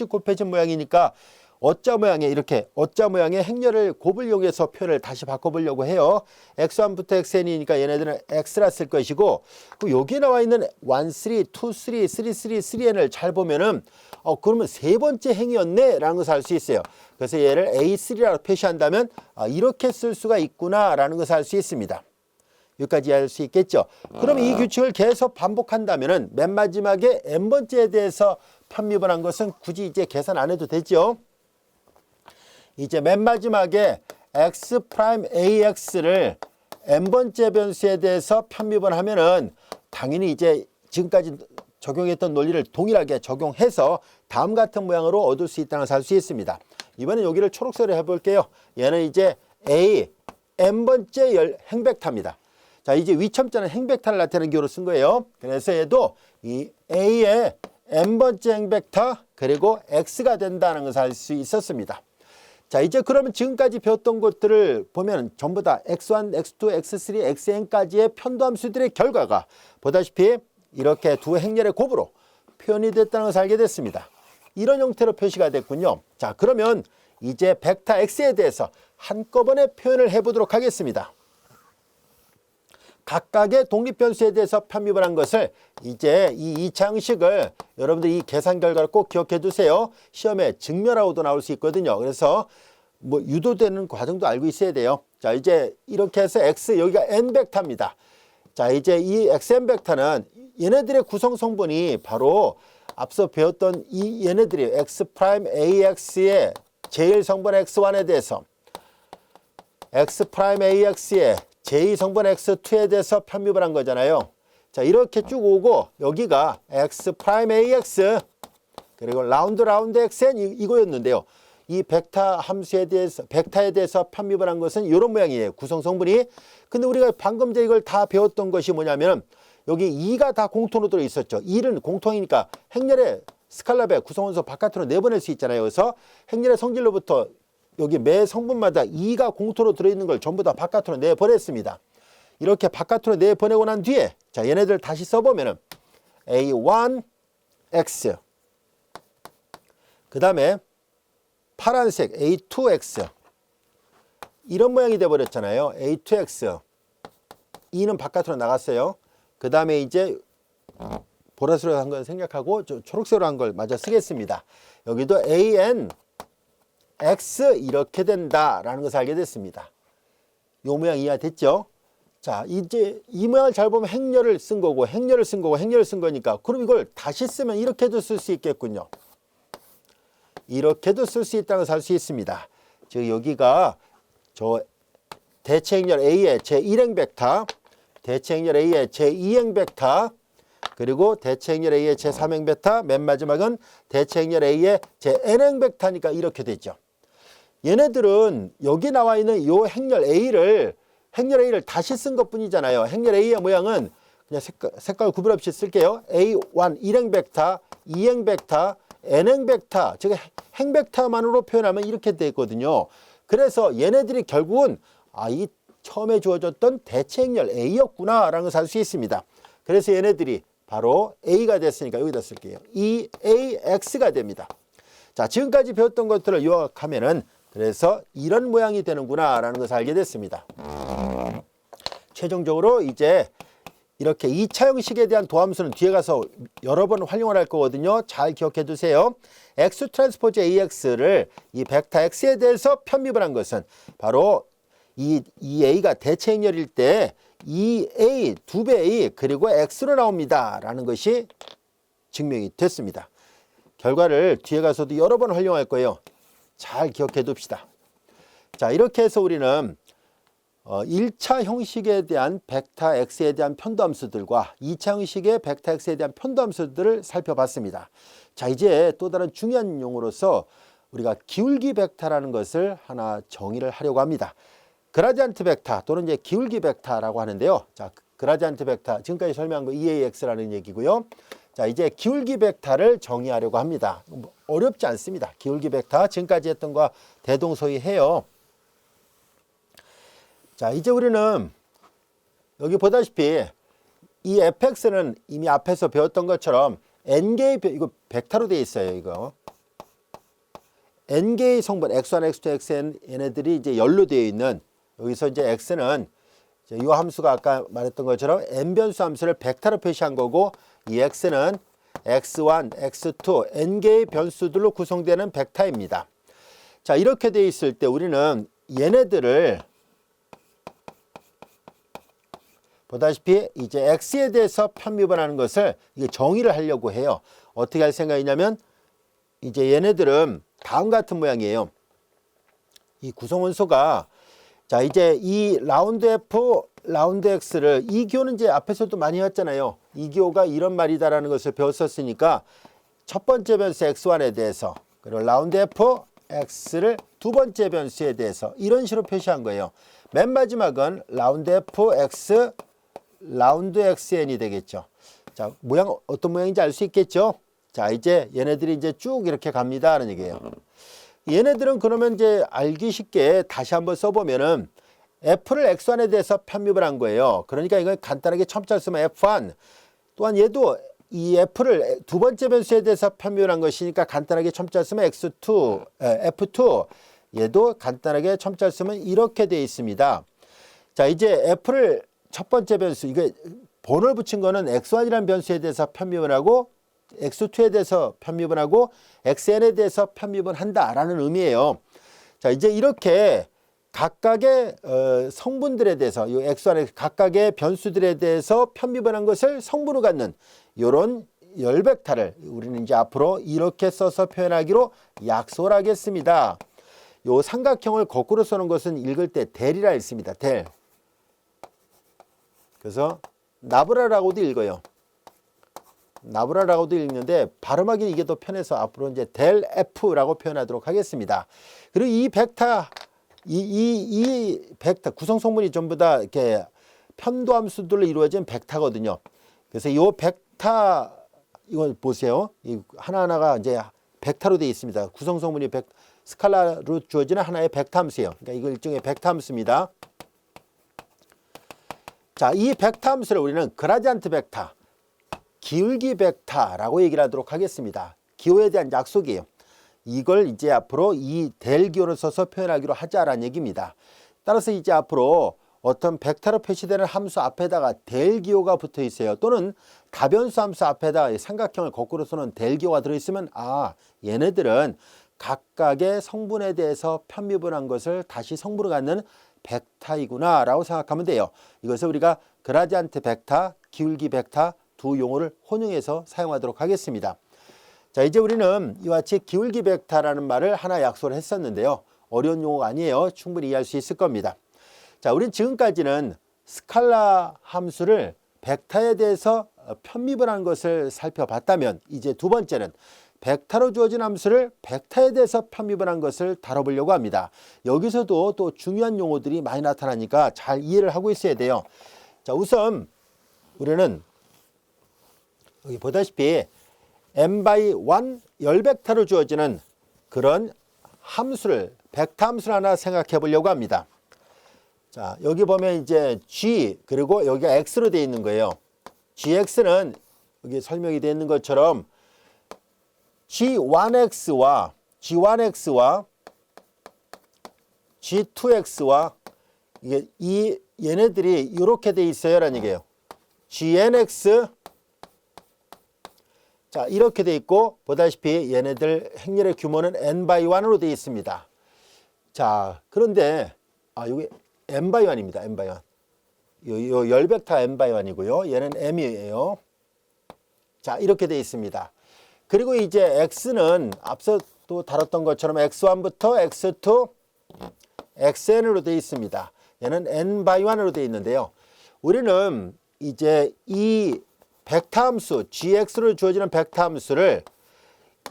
곱해진 모양이니까 어자 모양의 이렇게 어자 모양의 행렬을 곱을 이용해서 표현을 다시 바꿔보려고 해요. x1부터 xn이니까 얘네들은 x라 쓸 것이고 그 여기에 나와 있는 1, 3, 2, 3, 3, 3, 3n을 잘 보면은 그러면 세 번째 행이었네 라는 것을 알 수 있어요. 그래서 얘를 a3라고 표시한다면 이렇게 쓸 수가 있구나 라는 것을 알 수 있습니다. 여기까지 알 수 있겠죠. 그럼 이 규칙을 계속 반복한다면은 맨 마지막에 n번째에 대해서 편미분한 것은 굳이 이제 계산 안 해도 되죠. 이제 맨 마지막에 x 프라임 ax를 n번째 변수에 대해서 편미분하면은 당연히 이제 지금까지 적용했던 논리를 동일하게 적용해서 다음 같은 모양으로 얻을 수 있다는 것을 알 수 있습니다. 이번엔 여기를 초록색으로 해볼게요. 얘는 이제 a n번째 행벡터입니다. 자, 이제 위첨자는 행벡터를 나타내는 기호로 쓴 거예요. 그래서 얘도 이 A의 n번째 행벡터 그리고 X가 된다는 것을 알 수 있었습니다. 자, 이제 그러면 지금까지 배웠던 것들을 보면 전부 다 X1, X2, X3, Xn까지의 편도함수들의 결과가 보다시피 이렇게 두 행렬의 곱으로 표현이 됐다는 것을 알게 됐습니다. 이런 형태로 표시가 됐군요. 자, 그러면 이제 벡터 X에 대해서 한꺼번에 표현을 해보도록 하겠습니다. 각각의 독립변수에 대해서 편미분한 것을 이제 이 2차 형식을 여러분들이 이 계산 결과를 꼭 기억해 두세요. 시험에 증명하고도 나올 수 있거든요. 그래서 뭐 유도되는 과정도 알고 있어야 돼요. 자, 이제 이렇게 해서 x 여기가 n 벡터입니다. 자, 이제 이 xn 벡터는 얘네들의 구성 성분이 바로 앞서 배웠던 이 얘네들이 x 프라임 ax의 제1 성분 x1에 대해서 x 프라임 ax의 제2 성분 x2에 대해서 편입을 한 거잖아요. 자, 이렇게 쭉 오고 여기가 x 프라임 ax 그리고 라운드 xn 이거였는데요. 이 벡터 함수에 대해서 벡터에 대해서 편입을 한 것은 이런 모양이에요. 구성 성분이. 근데 우리가 방금 전에 이걸 다 배웠던 것이 뭐냐면 여기 2가 다 공통으로 들어 있었죠. 2는 공통이니까 행렬의 스칼라배 구성원소 바깥으로 내보낼 수 있잖아요. 그래서 행렬의 성질로부터 여기 매 성분마다 2가 공통으로 들어있는 걸 전부 다 바깥으로 내보냈습니다. 이렇게 바깥으로 내보내고 난 뒤에 자, 얘네들 다시 써보면은 A1X 그 다음에 파란색 A2X 이런 모양이 돼버렸잖아요. A2X 2는 바깥으로 나갔어요. 그 다음에 이제 보라색으로 한 건 생략하고 초록색으로 한 걸 마저 쓰겠습니다. 여기도 ANX 이렇게 된다라는 것을 알게 됐습니다. 이 모양 이해됐죠? 자, 이제 이 모양을 잘 보면 행렬을 쓴 거고 행렬을 쓴 거고 행렬을 쓴 거니까 그럼 이걸 다시 쓰면 이렇게도 쓸 수 있겠군요. 이렇게도 쓸 수 있다는 것을 알 수 있습니다. 즉 여기가 저 대체행렬 A의 제1행 벡터, 대체행렬 A의 제2행 벡터, 그리고 대체행렬 A의 제3행 벡터, 맨 마지막은 대체행렬 A의 제 n행 벡터니까 이렇게 되죠. 얘네들은 여기 나와 있는 이 행렬 A를 다시 쓴 것뿐이잖아요. 행렬 A의 모양은 그냥 색깔 구별 없이 쓸게요. A1 1행 벡터, 2행 벡터, n행 벡터, 즉 행벡터만으로 표현하면 이렇게 되거든요. 그래서 얘네들이 결국은 이 처음에 주어졌던 대체행렬 A였구나 라는 것을 알 수 있습니다. 그래서 얘네들이 바로 A가 됐으니까 여기다 쓸게요. EAX가 됩니다. 자, 지금까지 배웠던 것들을 요약하면은 그래서 이런 모양이 되는구나 라는 것을 알게 됐습니다. 최종적으로 이제 이렇게 2차 형식에 대한 도함수는 뒤에 가서 여러 번 활용을 할 거거든요. 잘 기억해 두세요. X 트랜스포즈 AX를 이 벡터 X에 대해서 편입을 한 것은 바로 이 A가 대체행렬일 때 2A, 2배 A 그리고 X로 나옵니다. 라는 것이 증명이 됐습니다. 결과를 뒤에 가서도 여러 번 활용할 거예요. 잘 기억해 둡시다. 자, 이렇게 해서 우리는 1차 형식에 대한 벡터 X에 대한 편도함수들과 2차 형식의 벡터 X에 대한 편도함수들을 살펴봤습니다. 자, 이제 또 다른 중요한 용어로서 우리가 기울기 벡터라는 것을 하나 정의를 하려고 합니다. 그라디안트 벡터 또는 이제 기울기 벡터라고 하는데요. 자, 그라디안트 벡터 지금까지 설명한 거 EAX라는 얘기고요. 자, 이제 기울기 벡터를 정의하려고 합니다. 어렵지 않습니다. 기울기 벡터 지금까지 했던 거와 대동소이해요. 자, 이제 우리는 여기 보다시피 이 fx는 이미 앞에서 배웠던 것처럼 n개의 이거 벡터로 되어 있어요. 이거 n개의 성분 x1, x2, xn 얘네들이 이제 열로 되어 있는 여기서 이제 x는 이 함수가 아까 말했던 것처럼 n 변수 함수를 벡터로 표시한 거고 이 x는 x1, x2 n개의 변수들로 구성되는 벡터입니다. 자, 이렇게 되어 있을 때 우리는 얘네들을 보다시피 이제 x에 대해서 편입을 하는 것을 이게 정의를 하려고 해요. 어떻게 할 생각이냐면 이제 얘네들은 다음 같은 모양이에요. 이 구성원소가 자, 이제 이 라운드 F, 라운드 X를 이 기호는 이제 앞에서도 많이 했잖아요. 이 기호가 이런 말이다라는 것을 배웠었으니까 첫 번째 변수 X1에 대해서 그리고 라운드 F, X를 두 번째 변수에 대해서 이런 식으로 표시한 거예요. 맨 마지막은 라운드 F, X, 라운드 XN이 되겠죠. 자, 모양 어떤 모양인지 알 수 있겠죠? 자, 이제 얘네들이 이제 쭉 이렇게 갑니다 하는 얘기예요. 얘네들은 그러면 이제 알기 쉽게 다시 한번 써보면은 F를 X1에 대해서 편입을 한 거예요. 그러니까 이건 간단하게 첨자를 쓰면 F1 또한 얘도 이 F를 두 번째 변수에 대해서 편입을 한 것이니까 간단하게 첨자를 쓰면 X2, F2 얘도 간단하게 첨자를 쓰면 이렇게 되어 있습니다. 자, 이제 F를 첫 번째 변수, 이게 번호를 붙인 거는 x1이라는 변수에 대해서 편입을 하고 x2에 대해서 편입을 하고 xn에 대해서 편입을 한다라는 의미예요. 자, 이제 이렇게 각각의 성분들에 대해서 이 X1, 각각의 변수들에 대해서 편미분한 것을 성분으로 갖는 이런 열벡터를 우리는 이제 앞으로 이렇게 써서 표현하기로 약속을 하겠습니다. 요 삼각형을 거꾸로 쓰는 것은 읽을 때 델이라 읽습니다. 델. 그래서 나브라라고도 읽어요. 나브라라고도 읽는데 발음하기는 이게 더 편해서 앞으로 이제 델 F라고 표현하도록 하겠습니다. 그리고 이 벡터 이 벡터 구성 성분이 전부 다 이렇게 편도함수들로 이루어진 벡터거든요. 그래서 이 벡터 이거 보세요. 이 하나하나가 이제 벡터로 되어 있습니다. 구성 성분이 스칼라로 주어지는 하나의 벡터 함수예요. 그러니까 이거 일종의 벡터 함수입니다. 자, 이 벡터 함수를 우리는 그라디안트 벡터, 기울기 벡터라고 얘기를 하도록 하겠습니다. 기호에 대한 약속이에요. 이걸 이제 앞으로 이 델 기호를 써서 표현하기로 하자라는 얘기입니다. 따라서 이제 앞으로 어떤 벡터로 표시되는 함수 앞에다가 델 기호가 붙어 있어요. 또는 다변수 함수 앞에다가 삼각형을 거꾸로 쓰는 델 기호가 들어있으면 얘네들은 각각의 성분에 대해서 편미분한 것을 다시 성분으로 갖는 벡터이구나 라고 생각하면 돼요. 이것을 우리가 그라디안트 벡터, 기울기 벡터 두 용어를 혼용해서 사용하도록 하겠습니다. 자, 이제 우리는 이와 같이 기울기 벡터라는 말을 하나 약속을 했었는데요. 어려운 용어가 아니에요. 충분히 이해할 수 있을 겁니다. 자, 우리는 지금까지는 스칼라 함수를 벡터에 대해서 편미분한 것을 살펴봤다면 이제 두 번째는 벡터로 주어진 함수를 벡터에 대해서 편미분한 것을 다뤄보려고 합니다. 여기서도 또 중요한 용어들이 많이 나타나니까 잘 이해를 하고 있어야 돼요. 자, 우선 우리는 여기 보다시피 n×1 열벡터로 주어지는 그런 함수를 벡터 함수를 하나 생각해 보려고 합니다. 자, 여기 보면 이제 G 그리고 여기가 X로 되어 있는 거예요. GX는 여기 설명이 되어 있는 것처럼 G1X와 G2X와 얘네들이 이렇게 되어 있어요라는 얘기예요. GNX 자, 이렇게 돼 있고 보다시피 얘네들 행렬의 규모는 n×1으로 되어 있습니다. 자, 그런데 여기 n×1입니다. n×1. 요 열벡터 n×1이고요. 얘는 m이에요. 자, 이렇게 되어 있습니다. 그리고 이제 x는 앞서 또 다뤘던 것처럼 x1부터 x2, xn으로 되어 있습니다. 얘는 n×1으로 되어 있는데요. 우리는 이제 이 벡터 함수, gx로 주어지는 벡터 함수를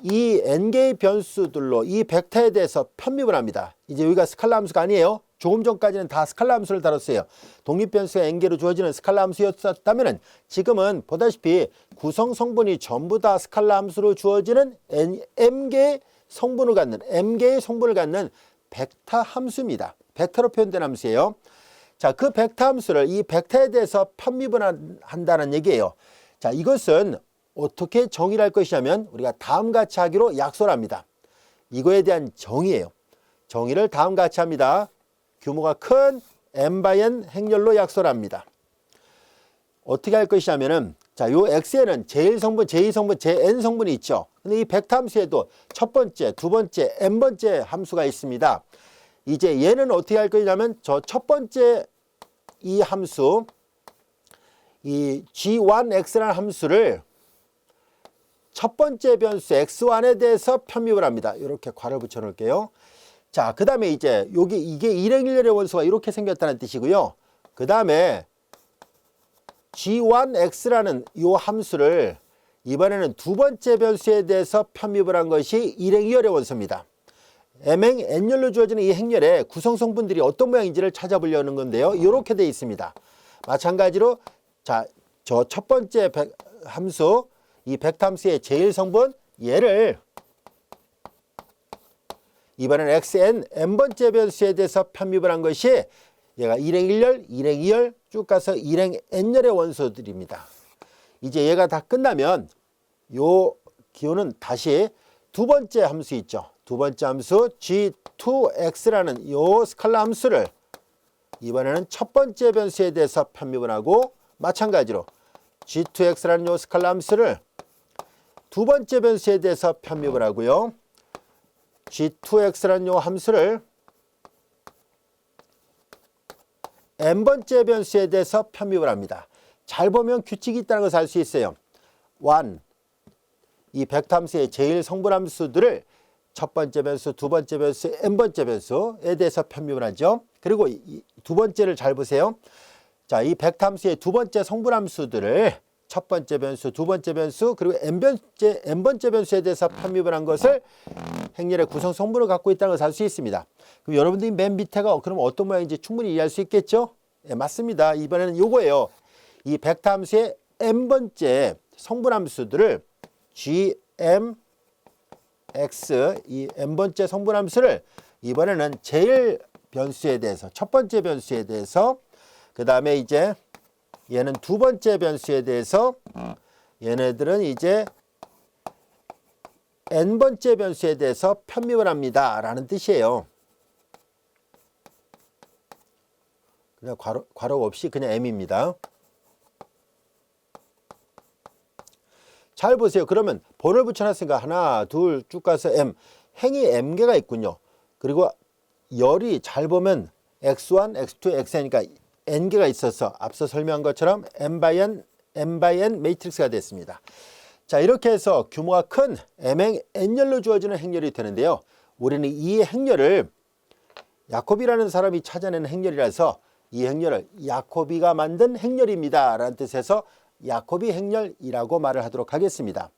이 n개의 변수들로 이 벡터에 대해서 편미분합니다. 이제 여기가 스칼라 함수가 아니에요. 조금 전까지는 다 스칼라 함수를 다뤘어요. 독립변수가 n개로 주어지는 스칼라 함수였다면 지금은 보다시피 구성 성분이 전부 다 스칼라 함수로 주어지는 m개의 성분을 갖는 벡터 함수입니다. 벡터로 표현된 함수예요. 자, 그 벡터 함수를 이 벡터에 대해서 편미분한다는 얘기예요. 자, 이것은 어떻게 정의를 할 것이냐면 우리가 다음과 같이 하기로 약속을 합니다. 이거에 대한 정의예요. 정의를 다음과 같이 합니다. 규모가 큰 n×n 행렬로 약속을 합니다. 어떻게 할 것이냐면은 자, 요 x에는 제1성분, 제2성분, 제_n 성분이 있죠. 근데 이 벡터 함수에도 첫 번째, 두 번째, n번째 함수가 있습니다. 이제 얘는 어떻게 할 거냐면 저 첫 번째 이 함수 이 g1x라는 함수를 첫 번째 변수 x1에 대해서 편미분을 합니다. 이렇게 괄호 붙여 놓을게요. 자, 그 다음에 이제 이게 일행일렬의 원소가 이렇게 생겼다는 뜻이고요. 그 다음에 g1x라는 이 함수를 이번에는 두 번째 변수에 대해서 편미분한 것이 일행이열의 원소입니다. m행 n열로 주어지는 이 행렬의 구성 성분들이 어떤 모양인지를 찾아보려는 건데요. 이렇게 되어 있습니다. 마찬가지로 자, 저 첫 번째 함수 이 벡터 함수의 제1성분 얘를 이번에는 xn n번째 변수에 대해서 편미분한 것이 얘가 일행1열, 일행2열 쭉 가서 일행 n열의 원소들입니다. 이제 얘가 다 끝나면 요 기호는 다시 두 번째 함수 있죠. 두 번째 함수 g2x라는 요 스칼라 함수를 이번에는 첫 번째 변수에 대해서 편미분하고 마찬가지로 g2x라는 요 스칼라 함수를 두 번째 변수에 대해서 편미분하고요. g2x라는 요 함수를 n번째 변수에 대해서 편입을 합니다. 잘 보면 규칙이 있다는 것을 알 수 있어요. 1, 이 벡터 함수의 제일 성분함수들을 첫 번째 변수, 두 번째 변수, n번째 변수에 대해서 편입을 하죠. 그리고 두 번째를 잘 보세요. 자, 이 벡터 함수의 두 번째 성분함수들을 첫 번째 변수, 두 번째 변수, 그리고 n번째 변수에 대해서 편입을 한 것을 행렬의 구성 성분을 갖고 있다는 것을 알 수 있습니다. 그럼 여러분들이 맨 밑에가 그럼 어떤 모양인지 충분히 이해할 수 있겠죠? 네, 맞습니다. 이번에는 요거예요. 이 벡터 함수의 n번째 성분함수들을 gm, x, 이 n번째 성분함수를 이번에는 제일 변수에 대해서, 첫 번째 변수에 대해서, 그 다음에 이제 얘는 두 번째 변수에 대해서, 얘네들은 이제 n번째 변수에 대해서 편입을 합니다 라는 뜻이에요. 그냥 괄호 없이 그냥 m입니다. 잘 보세요. 그러면 번호를 붙여놨으니까 하나, 둘 쭉 가서 m, 행이 m개가 있군요. 그리고 열이 잘 보면 x1, x2, xn이니까 n개가 있어서 앞서 설명한 것처럼 n by n 매트릭스가 됐습니다. 자, 이렇게 해서 규모가 큰 m행 n열로 주어지는 행렬이 되는데요. 우리는 이 행렬을 야코비라는 사람이 찾아낸 행렬이라서 이 행렬을 야코비가 만든 행렬입니다 라는 뜻에서 야코비 행렬이라고 말을 하도록 하겠습니다.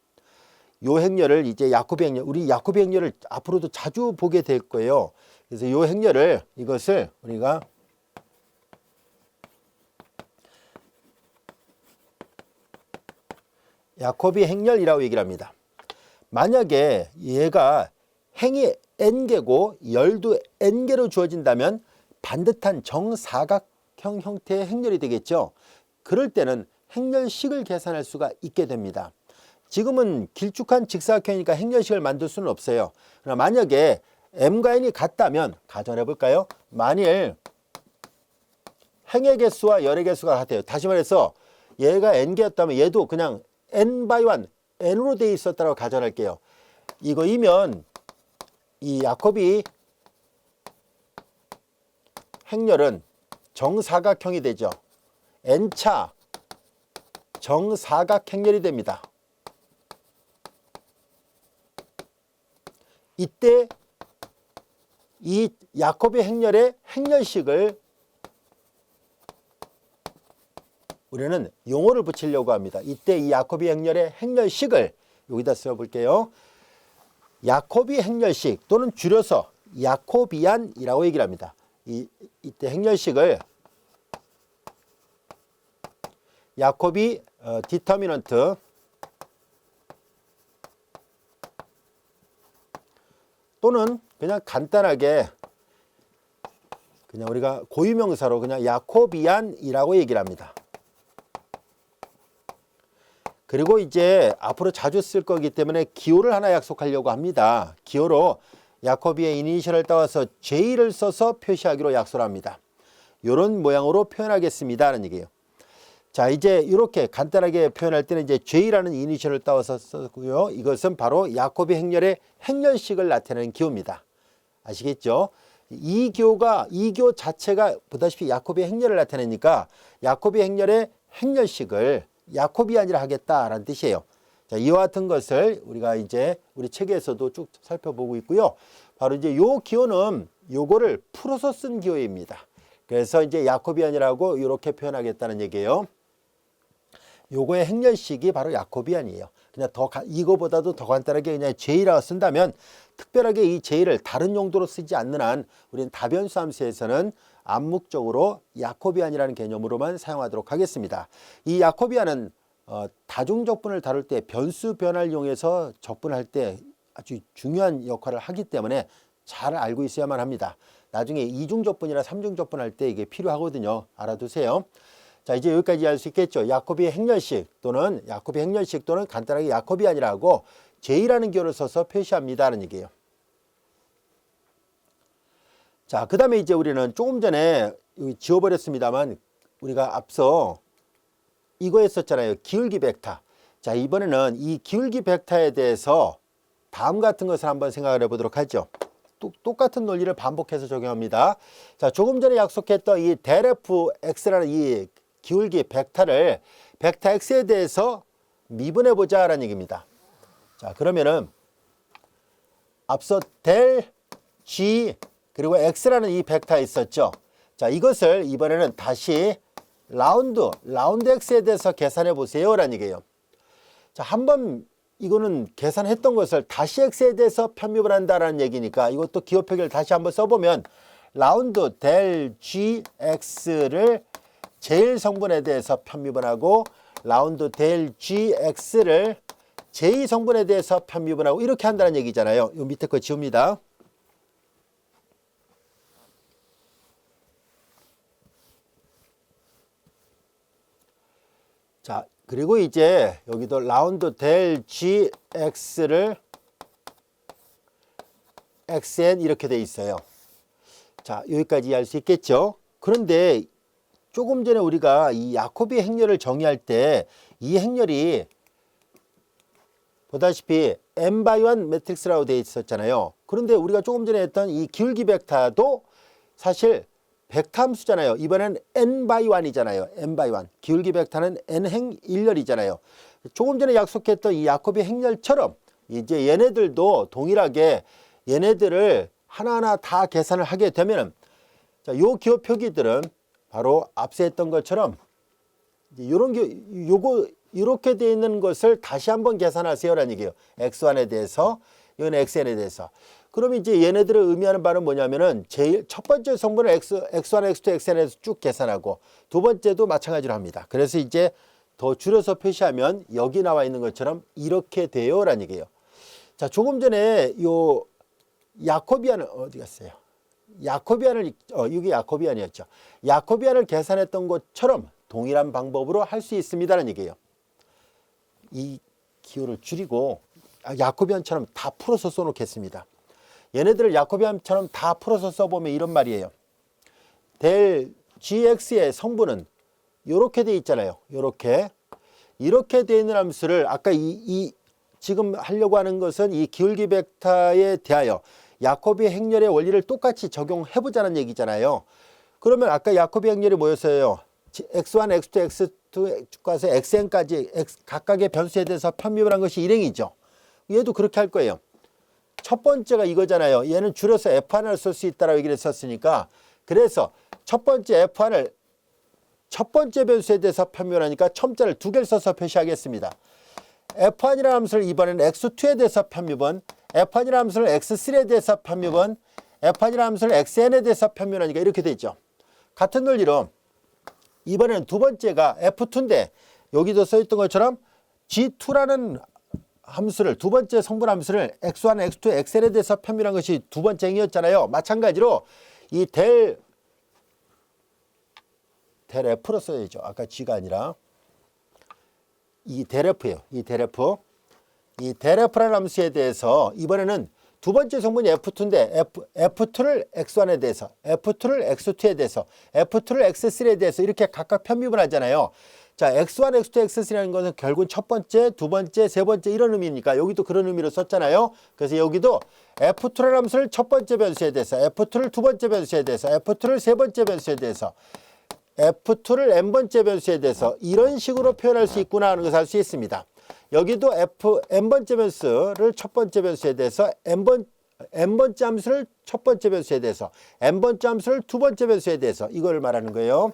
요 행렬을 이제 야코비 행렬, 우리 야코비 행렬을 앞으로도 자주 보게 될 거예요. 그래서 요 행렬을, 이것을 우리가 야코비 행렬이라고 얘기를 합니다. 만약에 얘가 행이 n개고 열도 n개로 주어진다면 반듯한 정사각형 형태의 행렬이 되겠죠. 그럴 때는 행렬식을 계산할 수가 있게 됩니다. 지금은 길쭉한 직사각형이니까 행렬식을 만들 수는 없어요. 그러나 만약에 m과 n이 같다면 가정해 볼까요? 만일 행의 개수와 열의 개수가 같아요. 다시 말해서 얘가 n개였다면 얘도 그냥 n by 1, n으로 되어 있었다고 가정할게요. 이거이면 이 야코비 행렬은 정사각형이 되죠. n차 정사각 행렬이 됩니다. 이때 이 야코비 행렬의 행렬식을 우리는 용어를 붙이려고 합니다. 이때 이 야코비 행렬의 행렬식을 여기다 써볼게요. 야코비 행렬식 또는 줄여서 야코비안이라고 얘기를 합니다. 이때 행렬식을 야코비 디터미넌트 또는 그냥 간단하게 그냥 우리가 고유명사로 그냥 야코비안이라고 얘기를 합니다. 그리고 이제 앞으로 자주 쓸 거기 때문에 기호를 하나 약속하려고 합니다. 기호로 야코비의 이니셜을 따와서 J를 써서 표시하기로 약속을 합니다. 이런 모양으로 표현하겠습니다 하는 얘기예요. 자, 이제 이렇게 간단하게 표현할 때는 이제 J라는 이니셜을 따와서 썼고요. 이것은 바로 야코비 행렬의 행렬식을 나타내는 기호입니다. 아시겠죠? 이 기호 자체가 보다시피 야코비 행렬을 나타내니까 야코비 행렬의 행렬식을 야코비안이라 하겠다라는 뜻이에요. 자, 이와 같은 것을 우리가 이제 우리 책에서도 쭉 살펴보고 있고요. 바로 이제 요 기호는 요거를 풀어서 쓴 기호입니다. 그래서 이제 야코비안이라고 이렇게 표현하겠다는 얘기예요. 요거의 행렬식이 바로 야코비안이에요. 그냥 이거보다도 더 간단하게 그냥 J라고 쓴다면 특별하게 이 J를 다른 용도로 쓰지 않는 한 우리는 다변수 함수에서는 암묵적으로 야코비안이라는 개념으로만 사용하도록 하겠습니다. 이 야코비안은 다중적분을 다룰 때 변수 변화를 이용해서 적분할 때 아주 중요한 역할을 하기 때문에 잘 알고 있어야만 합니다. 나중에 이중적분이나 삼중적분 할 때 이게 필요하거든요. 알아두세요. 자, 이제 여기까지 알 수 있겠죠. 야코비 행렬식 또는 간단하게 야코비안이라고 J라는 기호를 써서 표시합니다라는 얘기예요. 자, 그 다음에 이제 우리는 조금 전에 지워버렸습니다만 우리가 앞서 이거 했었잖아요. 기울기 벡터. 자, 이번에는 이 기울기 벡터에 대해서 다음 같은 것을 한번 생각을 해보도록 하죠. 똑같은 논리를 반복해서 적용합니다. 자, 조금 전에 약속했던 이 델 F X라는 이 기울기 벡터를 벡터 X에 대해서 미분해 보자라는 얘기입니다. 자, 그러면은 앞서 델 G 그리고 X라는 이 벡터 있었죠. 자, 이것을 이번에는 다시 라운드 X에 대해서 계산해 보세요라는 얘기예요. 자, 한번 이거는 계산했던 것을 다시 X에 대해서 편미분 한다라는 얘기니까 이것도 기호 표기를 다시 한번 써보면 라운드 델 GX를 제일 성분에 대해서 편미분하고 라운드 델 GX를 제2 성분에 대해서 편미분하고 이렇게 한다는 얘기잖아요. 이 밑에 거 지웁니다. 자, 그리고 이제 여기도 라운드 델 GX를 XN 이렇게 돼 있어요. 자, 여기까지 이해할 수 있겠죠? 그런데 조금 전에 우리가 이 야코비 행렬을 정의할 때 이 행렬이 보다시피 n×1 매트릭스라고 되어 있었잖아요. 그런데 우리가 조금 전에 했던 이 기울기 벡터도 사실 벡터 함수잖아요. 이번엔 n×1이잖아요. n×1. 기울기 벡터는 n행 1열이잖아요. 조금 전에 약속했던 이 야코비 행렬처럼 이제 얘네들도 동일하게 얘네들을 하나하나 다 계산을 하게 되면은 자, 요 기호 표기들은 바로 앞서 했던 것처럼 요거 이렇게 되어 있는 것을 다시 한번 계산하세요라는 얘기예요. x1에 대해서, 이건 xn에 대해서. 그럼 이제 얘네들을 의미하는 바는 뭐냐면은 제일 첫 번째 성분을 x1, x2, xn에서 쭉 계산하고 두 번째도 마찬가지로 합니다. 그래서 이제 더 줄여서 표시하면 여기 나와 있는 것처럼 이렇게 돼요라는 얘기예요. 자, 조금 전에 요 야코비안을 어디 갔어요? 야코비안을 이게 야코비안이었죠. 야코비안을 계산했던 것처럼 동일한 방법으로 할 수 있습니다라는 얘기예요. 이 기호를 줄이고 야코비안처럼 다 풀어서 써놓겠습니다. 얘네들을 야코비안처럼 다 풀어서 써보면 이런 말이에요. 델 GX의 성분은 이렇게 돼 있잖아요. 이렇게 돼 있는 함수를 아까 지금 하려고 하는 것은 이 기울기 벡터에 대하여 야코비 행렬의 원리를 똑같이 적용해 보자는 얘기잖아요. 그러면 아까 야코비 행렬이 뭐였어요? x1, x2, x2 가서 xn까지 각각의 변수에 대해서 편미분한 것이 일행이죠. 얘도 그렇게 할 거예요. 첫 번째가 이거잖아요. 얘는 줄여서 f1을 쓸 수 있다라고 얘기를 했었으니까 그래서 첫 번째 f1을 첫 번째 변수에 대해서 편미분하니까 첨자를 두 개를 써서 표시하겠습니다. f1이라는 함수를 이번에는 x2에 대해서 편미분, f1이라는 함수를 x3에 대해서 편미분, f1이라는 함수를 xn에 대해서 편미분하니까 이렇게 되죠. 같은 논리로 이번에는 두 번째가 f2인데 여기도 써있던 것처럼 g2라는 함수를 두 번째 성분 함수를 x1, x2, xn에 대해서 편미분한 것이 두 번째 행위였잖아요. 마찬가지로 이 델 F로 써야죠. 아까 g가 아니라 이 델 F예요. 이 델 F라는 함수에 대해서 이번에는 두 번째 성분이 F2인데 F2를 X1에 대해서, F2를 X2에 대해서, F2를 X3에 대해서 이렇게 각각 편미분하잖아요. 자, X1, X2, X3라는 것은 결국 첫 번째, 두 번째, 세 번째 이런 의미니까 여기도 그런 의미로 썼잖아요. 그래서 여기도 F2라는 함수를 첫 번째 변수에 대해서, F2를 두 번째 변수에 대해서, F2를 세 번째 변수에 대해서, F2를 n번째 변수에 대해서 이런 식으로 표현할 수 있구나 하는 것을 알 수 있습니다. 여기도 n번째 변수를 첫 번째 변수에 대해서 n번째 함수를 첫 번째 변수에 대해서 n번째 함수를 두 번째 변수에 대해서 이걸 말하는 거예요.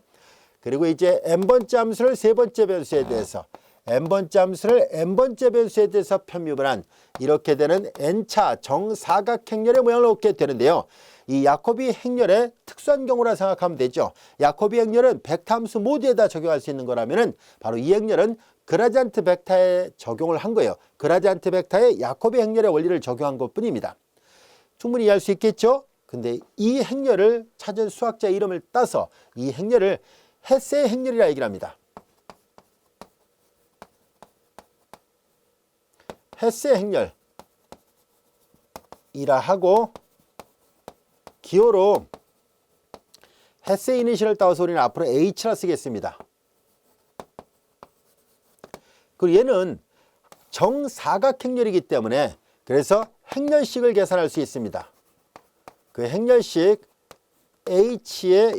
그리고 이제 n번째 함수를 세 번째 변수에 대해서 n번째 함수를 n번째 변수에 대해서 편미분한 이렇게 되는 n차 정사각행렬의 모양을 얻게 되는데요. 이 야코비 행렬의 특수한 경우라 생각하면 되죠. 야코비 행렬은 벡터 함수 모두에다 적용할 수 있는 거라면은 바로 이 행렬은 그라디안트 벡터에 적용을 한 거예요. 그라디안트 벡터에 야코비 행렬의 원리를 적용한 것뿐입니다. 충분히 이해할 수 있겠죠? 근데 이 행렬을 찾은 수학자 이름을 따서 이 행렬을 헤세의 행렬이라 얘기를 합니다. 헤세 행렬이라 하고 기호로 헤세 이니셜을 따와서 우리는 앞으로 H라 쓰겠습니다. 그리고 얘는 정사각행렬이기 때문에 그래서 행렬식을 계산할 수 있습니다. 그 행렬식 H에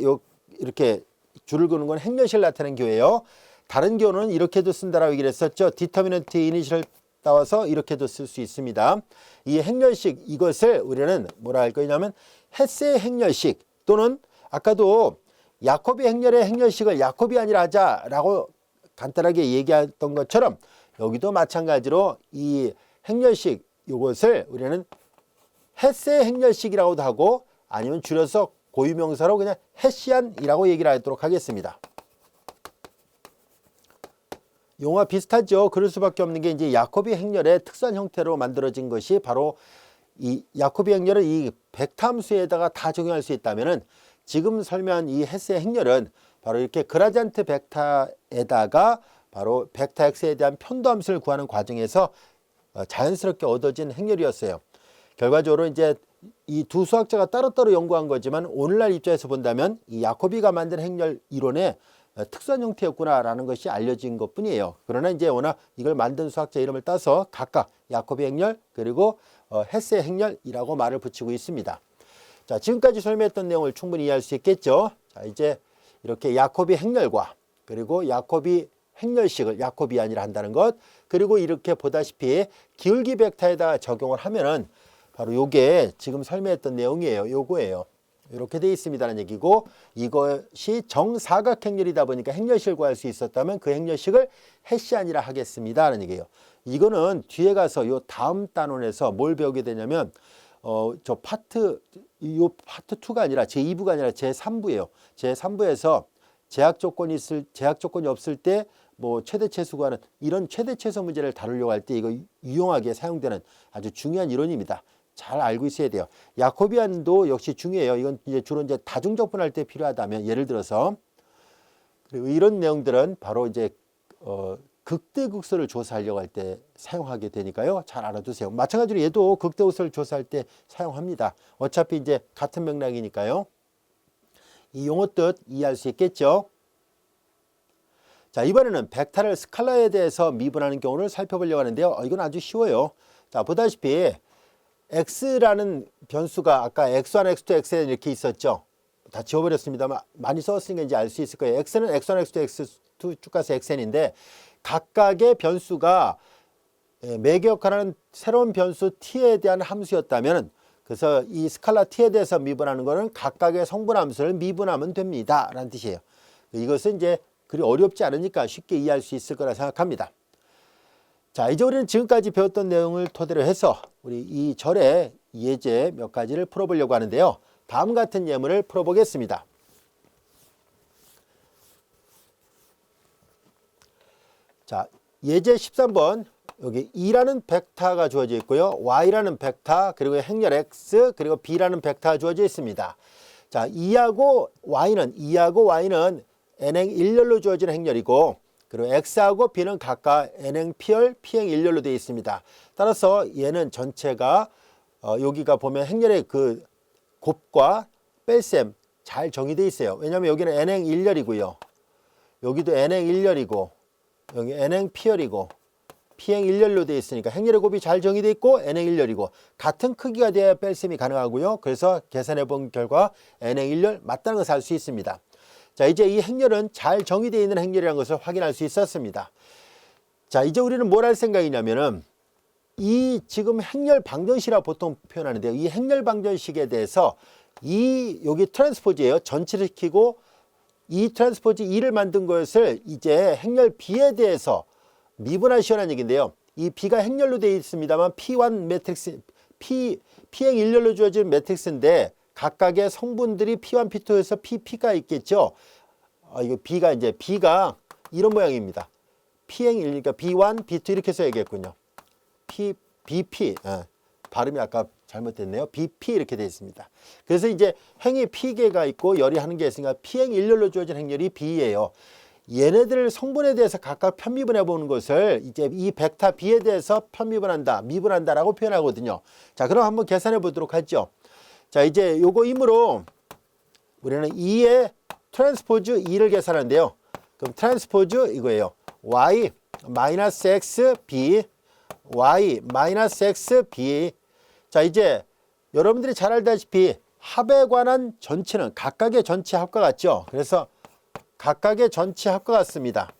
이렇게 줄을 그는 건 행렬식을 나타내는 교예요. 다른 교는 이렇게도 쓴다라고 얘기를 했었죠. 디터미넌트 이니셜을 따와서 이렇게도 쓸 수 있습니다. 이 행렬식 이것을 우리는 뭐라 할 거냐면 헤세의 행렬식 또는 아까도 야코비 행렬의 행렬식을 야코비 아니라 하자라고 간단하게 얘기했던 것처럼 여기도 마찬가지로 이 행렬식 이것을 우리는 헤세의 행렬식이라고도 하고 아니면 줄여서 고유명사로 그냥 헤시안이라고 얘기를 하도록 하겠습니다. 용어가 비슷하죠. 그럴 수밖에 없는 게 이제 야코비 행렬의 특수한 형태로 만들어진 것이 바로 이 야코비 행렬을 이 벡터함수에다가 다 적용할 수 있다면은 지금 설명한 이 헤세의 행렬은 바로 이렇게 그라디언트 벡터에다가 바로 벡터 x에 대한 편도함수를 구하는 과정에서 자연스럽게 얻어진 행렬이었어요. 결과적으로 이제 이 두 수학자가 따로따로 연구한 거지만 오늘날 입장에서 본다면 이 야코비가 만든 행렬 이론의 특수한 형태였구나라는 것이 알려진 것뿐이에요. 그러나 이제 워낙 이걸 만든 수학자 이름을 따서 각각 야코비 행렬 그리고 헤세 행렬이라고 말을 붙이고 있습니다. 자, 지금까지 설명했던 내용을 충분히 이해할 수 있겠죠. 자, 이제 이렇게 야코비 행렬과 그리고 야코비 행렬식을 야코비 아니라 한다는 것 그리고 이렇게 보다시피 기울기 벡터에다 적용을 하면은 바로 요게 지금 설명했던 내용이에요. 요거예요. 이렇게 되어 있습니다는 얘기고 이것이 정사각행렬이다 보니까 행렬식을 구할 수 있었다면 그 행렬식을 헤시안이라 하겠습니다라는 얘기예요. 이거는 뒤에 가서 요 다음 단원에서 뭘 배우게 되냐면 저 파트 2가 아니라 제2부가 아니라 제3부예요. 제3부에서 제약 조건이 없을 때 뭐 최대최소 구하는 이런 최대최소 문제를 다루려고 할 때 이거 유용하게 사용되는 아주 중요한 이론입니다. 잘 알고 있어야 돼요. 야코비안도 역시 중요해요. 이건 이제 주로 이제 다중적분할 때 필요하다면 예를 들어서 그리고 이런 내용들은 바로 이제 극대극소를 조사하려고 할 때 사용하게 되니까요. 잘 알아두세요. 마찬가지로 얘도 극대극소를 조사할 때 사용합니다. 어차피 이제 같은 맥락이니까요. 이 용어 뜻 이해할 수 있겠죠? 자, 이번에는 벡터를 스칼라에 대해서 미분하는 경우를 살펴보려고 하는데요. 이건 아주 쉬워요. 자, 보다시피 x라는 변수가 아까 x1, x2, xn 이렇게 있었죠. 다 지워버렸습니다만 많이 썼으니까 이제 알 수 있을 거예요. x는 x1, x2, x2 쭉 가서 xn인데 각각의 변수가 매개역하는 새로운 변수 t에 대한 함수였다면 그래서 이 스칼라 t에 대해서 미분하는 것은 각각의 성분함수를 미분하면 됩니다. 라는 뜻이에요. 이것은 이제 그리 어렵지 않으니까 쉽게 이해할 수 있을 거라 생각합니다. 자, 이제 우리는 지금까지 배웠던 내용을 토대로 해서 우리 이 절의 예제 몇 가지를 풀어보려고 하는데요. 다음 같은 예문을 풀어보겠습니다. 자, 예제 13번 여기 E라는 벡터가 주어져 있고요. Y라는 벡터 그리고 행렬 X 그리고 B라는 벡터가 주어져 있습니다. 자, E하고 Y는 n행 일렬로 주어진 행렬이고 그리고 X하고 B는 각각 n행 P열, P행 일렬로 되어 있습니다. 따라서 얘는 전체가 여기가 보면 행렬의 그 곱과 뺄셈 잘 정의되어 있어요. 왜냐하면 여기는 n행 일렬이고요. 여기도 n행 일렬이고 여기 n행 P열이고 P행 일렬로 되어 있으니까 행렬의 곱이 잘 정의되어 있고 n행 일렬이고 같은 크기가 돼야 뺄셈이 가능하고요. 그래서 계산해 본 결과 n행 일렬 맞다는 것을 알 수 있습니다. 자, 이제 이 행렬은 잘 정의되어 있는 행렬이라는 것을 확인할 수 있었습니다. 자, 이제 우리는 뭘 할 생각이냐면은 이 지금 행렬 방정식이라고 보통 표현하는데요. 이 행렬 방정식에 대해서 여기 트랜스포즈예요. 전치를 시키고 이 트랜스포즈 2를 만든 것을 이제 행렬 B에 대해서 미분하시라는 얘기인데요. 이 B가 행렬로 되어 있습니다만 P1 매트릭스, P행 일렬로 주어진 매트릭스인데 각각의 성분들이 P1, P2에서 PP가 있겠죠. 이거 B가 이런 모양입니다. P행 일, 그러니까 B1, B2 이렇게 써야겠군요. BP, 발음이 아까 잘못됐네요. BP 이렇게 되어 있습니다. 그래서 이제 행이 P개가 있고 열이 하는 게 있으니까 P행 일렬로 주어진 행렬이 B예요. 얘네들 성분에 대해서 각각 편미분해 보는 것을 이제 이 벡터 B에 대해서 미분한다라고 표현하거든요. 자, 그럼 한번 계산해 보도록 하죠. 자, 이제 요거이므로 우리는 2의 트랜스포즈 2를 계산하는데요. 그럼 트랜스포즈 이거예요. y 마이너스 x b y 마이너스 x b. 자, 이제 여러분들이 잘 알다시피 합에 관한 전체는 각각의 전체 합과 같죠. 그래서 각각의 전체 합과 같습니다.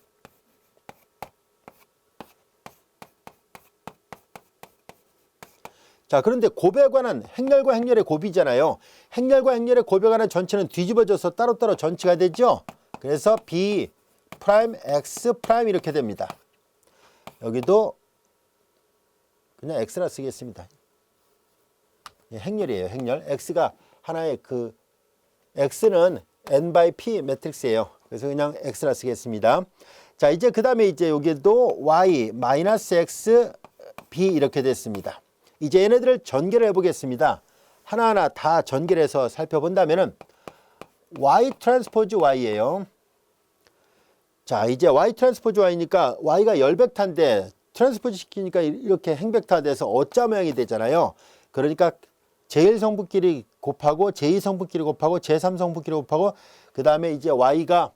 자, 그런데 곱에 관한 행렬과 행렬의 곱이잖아요. 행렬과 행렬의 곱에 관한 전체는 뒤집어져서 따로따로 전체가 되죠. 그래서 B 프라임 X 프라임 이렇게 됩니다. 여기도 그냥 X라 쓰겠습니다. 행렬이에요. 행렬. X가 하나의 그 X는 N by P 매트릭스예요. 그래서 그냥 X라 쓰겠습니다. 자, 이제 그 다음에 이제 여기도 Y 마이너스 X B 이렇게 됐습니다. 이제 얘네들을 전개를 해보겠습니다. 하나하나 다 전개를 해서 살펴본다면은 Y 트랜스포즈 Y예요. 자, 이제 Y 트랜스포즈 Y니까 Y가 열벡터인데 트랜스포즈 시키니까 이렇게 행벡터가 돼서 어자 모양이 되잖아요. 그러니까 제1성분끼리 곱하고 제2성분끼리 곱하고 제3성분끼리 곱하고 그 다음에 이제 Y가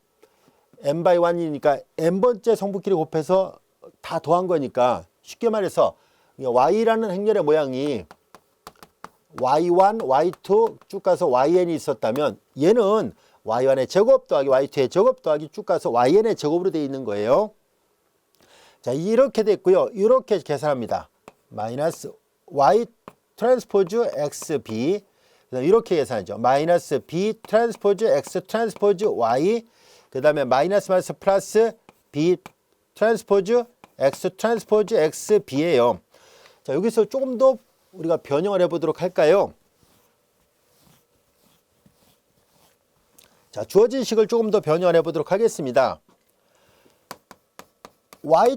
n by 1이니까 n번째 성분끼리 곱해서 다 더한 거니까 쉽게 말해서 Y라는 행렬의 모양이 Y1, Y2 쭉 가서 YN이 있었다면 얘는 Y1의 제곱 더하기 Y2의 제곱 더하기 쭉 가서 YN의 제곱으로 되어 있는 거예요. 자, 이렇게 됐고요. 이렇게 계산합니다. 마이너스 Y 트랜스포즈 XB 이렇게 계산하죠. 마이너스 B 트랜스포즈 X 트랜스포즈 Y 그 다음에 마이너스 마이너스 플러스 B 트랜스포즈 X 트랜스포즈 XB예요. 자, 여기서 조금 더 우리가 변형을 해보도록 할까요? 자, 주어진 식을 조금 더 변형을 해보도록 하겠습니다. Y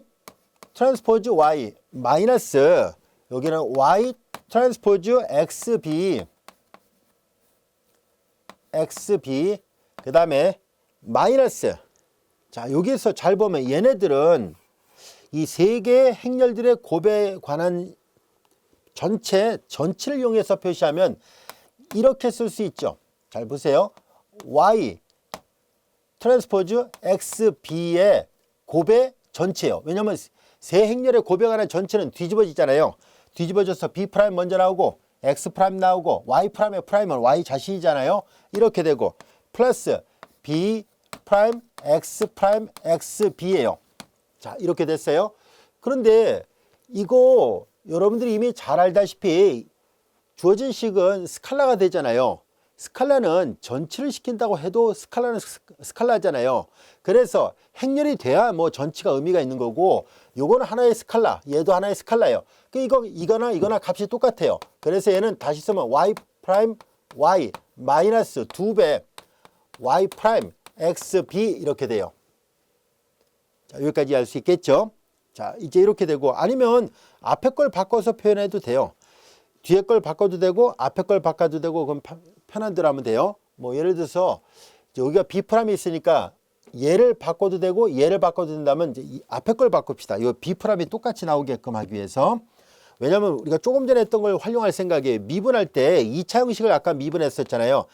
트랜스포즈 Y 마이너스 여기는 Y 트랜스포즈 XB 그 다음에 마이너스 자, 여기에서 잘 보면 얘네들은 이 세 개의 행렬들의 곱에 관한 전체를 이용해서 표시하면 이렇게 쓸 수 있죠. 잘 보세요. Y 트랜스포즈 XB의 곱의 전체요. 왜냐하면 세 행렬의 곱에 관한 전체는 뒤집어지잖아요. 뒤집어져서 B 프라임 먼저 나오고 X 프라임 나오고 Y 프라임의 프라임은 Y 자신이잖아요. 이렇게 되고 플러스 B 프라임 X 프라임 XB예요. 자, 이렇게 됐어요. 그런데 이거 여러분들이 이미 잘 알다시피 주어진 식은 스칼라가 되잖아요. 스칼라는 전치를 시킨다고 해도 스칼라는 스칼라잖아요. 그래서 행렬이 돼야 뭐 전치가 의미가 있는 거고 요거는 하나의 스칼라, 얘도 하나의 스칼라예요. 이거나 값이 똑같아요. 그래서 얘는 다시 쓰면 y 프라임 y 마이너스 2배 y 프라임 xb 이렇게 돼요. 자, 여기까지 알 수 있겠죠? 자, 이제 이렇게 되고 아니면 앞에 걸 바꿔서 표현해도 돼요. 뒤에 걸 바꿔도 되고 앞에 걸 바꿔도 되고 그럼 편한 대로 하면 돼요. 뭐 예를 들어서 여기가 B 프라임이 있으니까 얘를 바꿔도 되고 얘를 바꿔도 된다면 이제 이 앞에 걸 바꿉시다. 이 B 프라임이 똑같이 나오게끔 하기 위해서. 왜냐하면 우리가 조금 전에 했던 걸 활용할 생각에 미분할 때 2차 형식을 아까 미분했었잖아요.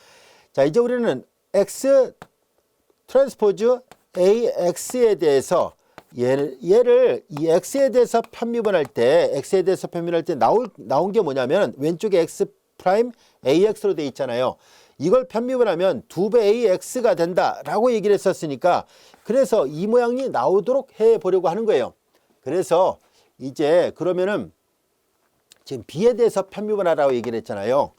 자, 이제 우리는 X 트랜스포즈 AX에 대해서 얘를 이 X에 대해서 편미분할 때 나온 게 뭐냐면 왼쪽에 X 프라임 AX로 돼 있잖아요. 이걸 편미분하면 2배 AX가 된다라고 얘기를 했었으니까 그래서 이 모양이 나오도록 해보려고 하는 거예요. 그래서 이제 그러면은 지금 B에 대해서 편미분하라고 얘기를 했잖아요.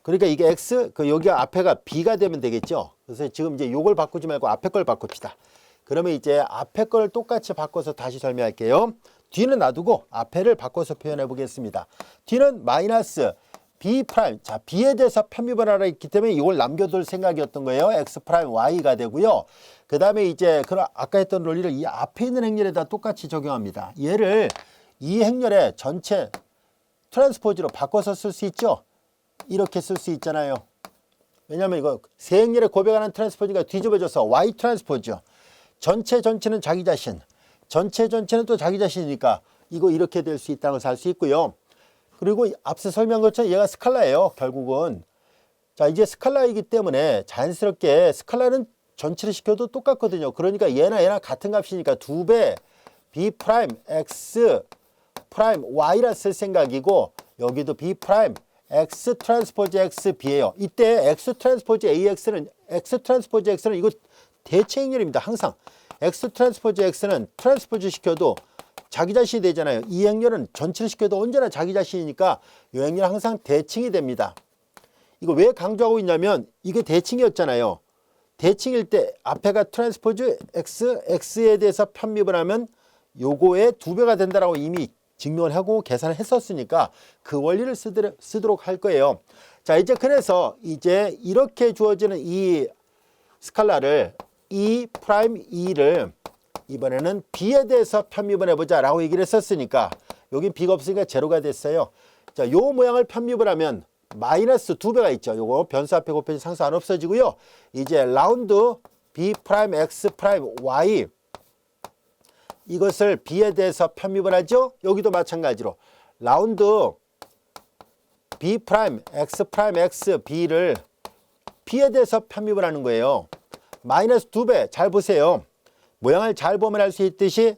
그러니까 이게 X, 여기가 앞에가 B가 되면 되겠죠. 그래서 지금 이제 요걸 바꾸지 말고 앞에 걸 바꿉시다. 그러면 이제 앞에 걸 똑같이 바꿔서 다시 설명할게요. 뒤는 놔두고 앞에를 바꿔서 표현해 보겠습니다. 뒤는 마이너스 B 프라임. 자, B에 대해서 편미분하라 했기 때문에 이걸 남겨둘 생각이었던 거예요. X 프라임 Y가 되고요. 그 다음에 이제 아까 했던 논리를 이 앞에 있는 행렬에다 똑같이 적용합니다. 얘를 이 행렬의 전체 트랜스포즈로 바꿔서 쓸 수 있죠. 이렇게 쓸 수 있잖아요. 왜냐하면 이거 세 행렬의 곱에 관한 트랜스포즈가 뒤집어져서 Y 트랜스포즈. 전체는 자기 자신. 전체는 또 자기 자신이니까 이거 이렇게 될 수 있다는 것을 알 수 있고요. 그리고 앞서 설명한 것처럼 얘가 스칼라예요. 결국은. 자, 이제 스칼라이기 때문에 자연스럽게 스칼라는 전체를 시켜도 똑같거든요. 그러니까 얘나 같은 값이니까 2배 B 프라임 X 프라임 Y라 쓸 생각이고 여기도 B 프라임 X 트랜스포즈 X B예요. 이때 X 트랜스포즈 AX는 이거 대체 행렬입니다. 항상 X 트랜스포즈 X는 트랜스포즈 시켜도 자기 자신이 되잖아요. 이 행렬은 전체를 시켜도 언제나 자기 자신이니까 이 행렬은 항상 대칭이 됩니다. 이거 왜 강조하고 있냐면 이게 대칭이었잖아요. 대칭일 때 앞에가 트랜스포즈 X, X에 대해서 편미분 하면 요거의 2배가 된다라고 이미 증명을 하고 계산을 했었으니까 그 원리를 쓰도록 할 거예요. 자, 이제 그래서 이제 이렇게 주어지는 이 스칼라를 E'E를 이번에는 B에 대해서 편미분해 보자 라고 얘기를 했었으니까 여긴 B가 없으니까 제로가 됐어요. 자, 요 모양을 편미분 하면 마이너스 2배가 있죠. 요거 변수 앞에 곱해지 상수 안 없어지고요. 이제 라운드 B'X''Y 이것을 B에 대해서 편미분하죠. 여기도 마찬가지로 라운드 B'X' B를 B에 대해서 편미분하는 거예요. 마이너스 2배 잘 보세요. 모양을 잘 보면 알 수 있듯이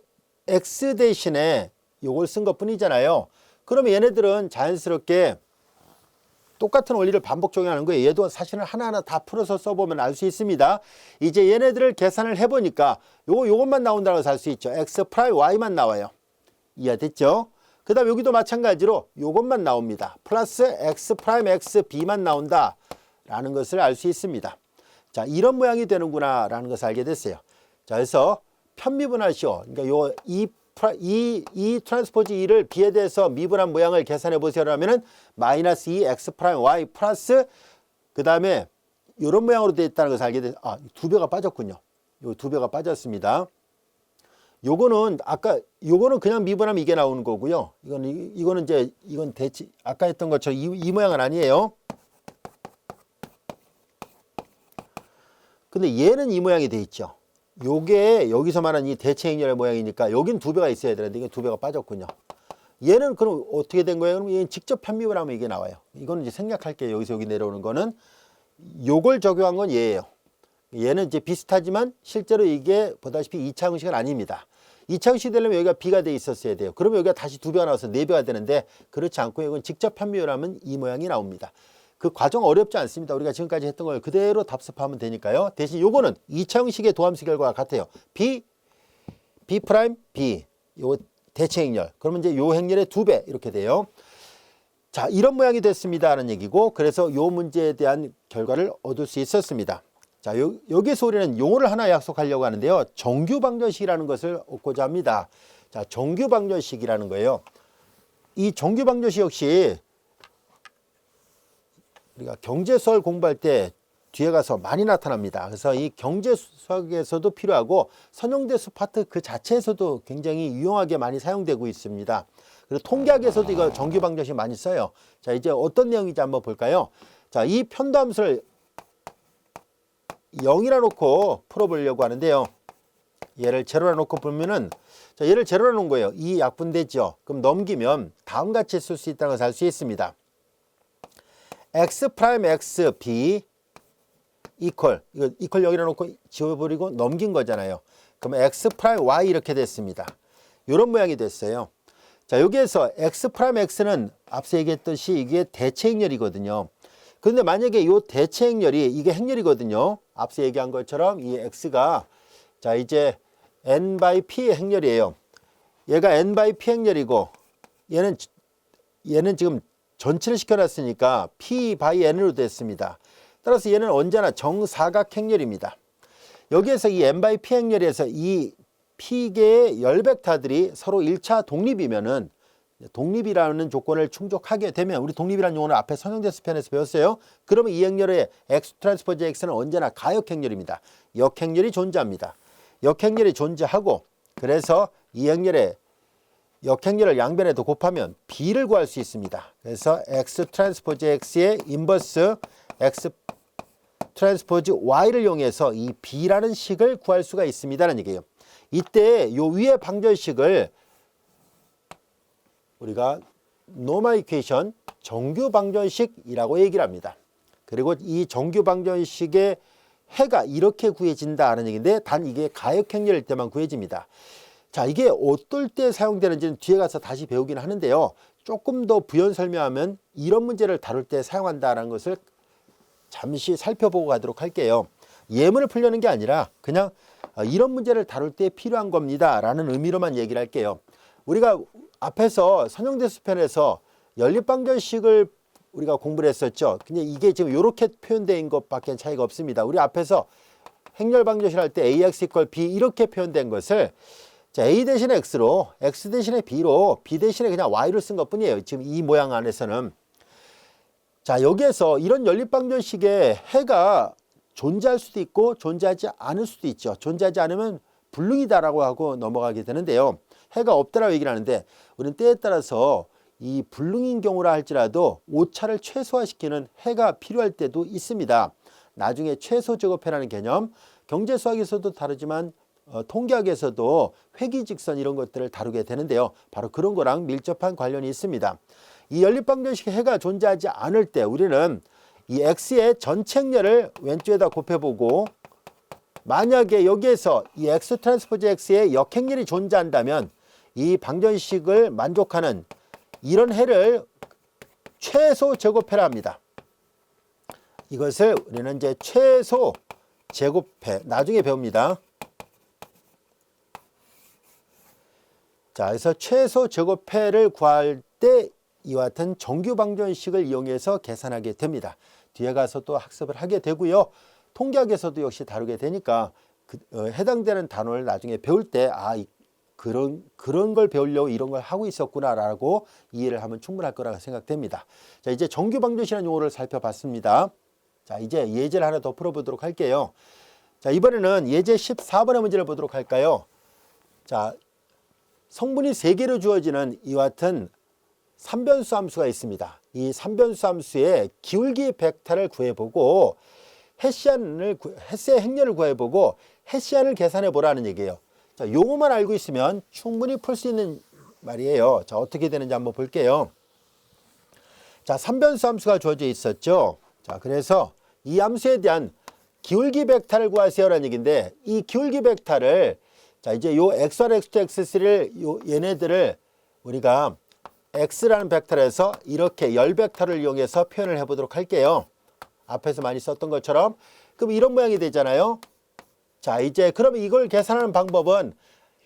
X 대신에 요걸 쓴 것 뿐이잖아요. 그러면 얘네들은 자연스럽게 똑같은 원리를 반복 적용하는 거예요. 얘도 사실은 하나하나 다 풀어서 써보면 알 수 있습니다. 이제 얘네들을 계산을 해보니까 요것만 나온다고 해서 알 수 있죠. X''Y만 나와요. 이해됐죠? 그 다음 여기도 마찬가지로 요것만 나옵니다. 플러스 X''X'B만 나온다 라는 것을 알 수 있습니다. 자, 이런 모양이 되는구나 라는 것을 알게 됐어요. 자, 그래서 편미분하시오. 그러니까 요 이 트랜스포즈 E를 B에 대해서 미분한 모양을 계산해 보세요. 라면은 마이너스 2X''Y 플러스 그 다음에 이런 모양으로 되어 있다는 것을 알게 됐어요. 아, 2배가 빠졌군요. 요 2배가 빠졌습니다. 요거는 요거는 그냥 미분하면 이게 나오는 거고요. 이거는 이제 이건 대치 아까 했던 것처럼 이 모양은 아니에요. 근데 얘는 이 모양이 돼 있죠. 요게 여기서 말하는 이 대체 행렬의 모양이니까 여긴 2배가 있어야 되는데 이게 2배가 빠졌군요. 얘는 그럼 어떻게 된 거예요? 그럼 얘는 직접 편미분 하면 이게 나와요. 이거는 이제 생략할게요. 여기서 여기 내려오는 거는 요걸 적용한 건 얘예요. 얘는 이제 비슷하지만 실제로 이게 보다시피 2차 형식은 아닙니다. 2차 형식이 되려면 여기가 B가 돼 있었어야 돼요. 그러면 여기가 다시 2배가 나와서 4배가 되는데 그렇지 않고 이건 직접 편미분 하면 이 모양이 나옵니다. 그 과정 어렵지 않습니다. 우리가 지금까지 했던 걸 그대로 답습하면 되니까요. 대신 요거는 2차 형식의 도함수 결과가 같아요. B, B', B. 요 대체 행렬. 그러면 이제 요 행렬의 2배 이렇게 돼요. 자, 이런 모양이 됐습니다. 하는 얘기고 그래서 요 문제에 대한 결과를 얻을 수 있었습니다. 자, 여기서 우리는 용어를 하나 약속하려고 하는데요. 정규방정식이라는 것을 얻고자 합니다. 자, 정규방정식이라는 거예요. 이 정규방정식 역시 우리가 경제 수학을 공부할 때 뒤에 가서 많이 나타납니다. 그래서 이 경제 수학에서도 필요하고 선형대수 파트 그 자체에서도 굉장히 유용하게 많이 사용되고 있습니다. 그리고 통계학에서도 이거 정규방정식 많이 써요. 자, 이제 어떤 내용인지 한번 볼까요? 자, 이 편도함수를 0이라 놓고 풀어보려고 하는데요. 얘를 제로라 놓고 보면은 자, 얘를 제로라 놓은 거예요. 이 약분되죠. 그럼 넘기면 다음같이 쓸 수 있다는 것을 알 수 있습니다. X', B 이퀄 이거 이퀄 여기다 놓고 지워버리고 넘긴 거잖아요. 그러면 X', 이렇게 됐습니다. 이런 모양이 됐어요. 자, 여기에서 X', 앞서 얘기했듯이 이게 대체 행렬이거든요. 그런데 만약에 이 대체 행렬이 이게 행렬이거든요. 앞서 얘기한 것처럼 이 X가 자 이제 N/P의 행렬이에요. 얘가 N/P 행렬이고 얘는 지금 전체를 시켜놨으니까 P/N으로 됐습니다. 따라서 얘는 언제나 정사각 행렬입니다. 여기에서 이 N/P 행렬에서 이 P개의 열벡터들이 서로 1차 독립이면은 독립이라는 조건을 충족하게 되면 우리 독립이라는 용어는 앞에 선형대수 편에서 배웠어요. 그러면 이 행렬의 X 트랜스포즈 X는 언제나 가역행렬입니다. 역행렬이 존재합니다. 역행렬이 존재하고 그래서 이 행렬의 역행렬을 양변에도 곱하면 B를 구할 수 있습니다. 그래서 X 트랜스포즈 X의 인버스 X 트랜스포즈 Y를 이용해서 이 B라는 식을 구할 수가 있습니다라는 얘기예요. 이때 요 위의 방정식을 우리가 노멀 이퀘이션 정규 방정식이라고 얘기를 합니다. 그리고 이 정규 방정식의 해가 이렇게 구해진다는 얘기인데 단 이게 가역행렬일 때만 구해집니다. 자, 이게 어떨 때 사용되는지는 뒤에 가서 다시 배우긴 하는데요. 조금 더 부연 설명하면 이런 문제를 다룰 때 사용한다는 것을 잠시 살펴보고 가도록 할게요. 예문을 풀려는 게 아니라 그냥 이런 문제를 다룰 때 필요한 겁니다 라는 의미로만 얘기를 할게요. 우리가 앞에서 선형대수편에서 연립방정식을 우리가 공부를 했었죠. 근데 이게 지금 이렇게 표현된 것밖에 차이가 없습니다. 우리 앞에서 행렬방정식 할 때 ax = b 이렇게 표현된 것을 자, a 대신에 x로, x 대신에 b로, b 대신에 그냥 y를 쓴 것뿐이에요. 지금 이 모양 안에서는. 자, 여기에서 이런 연립방정식에 해가 존재할 수도 있고 존재하지 않을 수도 있죠. 존재하지 않으면 불능이다라고 하고 넘어가게 되는데요. 해가 없다라고 얘기를 하는데 우리는 때에 따라서 이 불능인 경우라 할지라도 오차를 최소화시키는 해가 필요할 때도 있습니다. 나중에 최소제곱해라는 개념, 경제수학에서도 다르지만 통계학에서도 회귀직선 이런 것들을 다루게 되는데요. 바로 그런 거랑 밀접한 관련이 있습니다. 이 연립방정식에 해가 존재하지 않을 때 우리는 이 x의 전체 행렬을 왼쪽에다 곱해보고 만약에 여기에서 이 x 트랜스포즈 x의 역행렬이 존재한다면 이 방정식을 만족하는 이런 해를 최소 제곱해라 합니다. 이것을 우리는 이제 최소 제곱해 나중에 배웁니다. 자, 그래서 최소 제곱해를 구할 때 이와 같은 정규 방정식을 이용해서 계산하게 됩니다. 뒤에 가서 또 학습을 하게 되고요. 통계학에서도 역시 다루게 되니까 해당되는 단어를 나중에 배울 때 그런 걸 배우려고 이런 걸 하고 있었구나라고 이해를 하면 충분할 거라고 생각됩니다. 자, 이제 정규 방정식이라는 용어를 살펴봤습니다. 자, 이제 예제를 하나 더 풀어보도록 할게요. 자, 이번에는 예제 14번의 문제를 보도록 할까요? 자, 성분이 3개로 주어지는 이와 같은 3변수 함수가 있습니다. 이 3변수 함수의 기울기 벡터를 구해보고 햇세의 행렬을 구해보고 햇시안을 계산해 보라는 얘기예요. 자, 용어만 알고 있으면 충분히 풀 수 있는 말이에요. 자, 어떻게 되는지 한번 볼게요. 자, 3변수 함수가 주어져 있었죠. 자, 그래서 이 함수에 대한 기울기 벡터를 구하세요라는 얘기인데 이 기울기 벡터를 자, 이제 요 x1, x2, x3를 얘네들을 우리가 x라는 벡터에서 이렇게 열 벡터를 이용해서 표현을 해보도록 할게요. 앞에서 많이 썼던 것처럼. 그럼 이런 모양이 되잖아요. 자, 이제 그러면 이걸 계산하는 방법은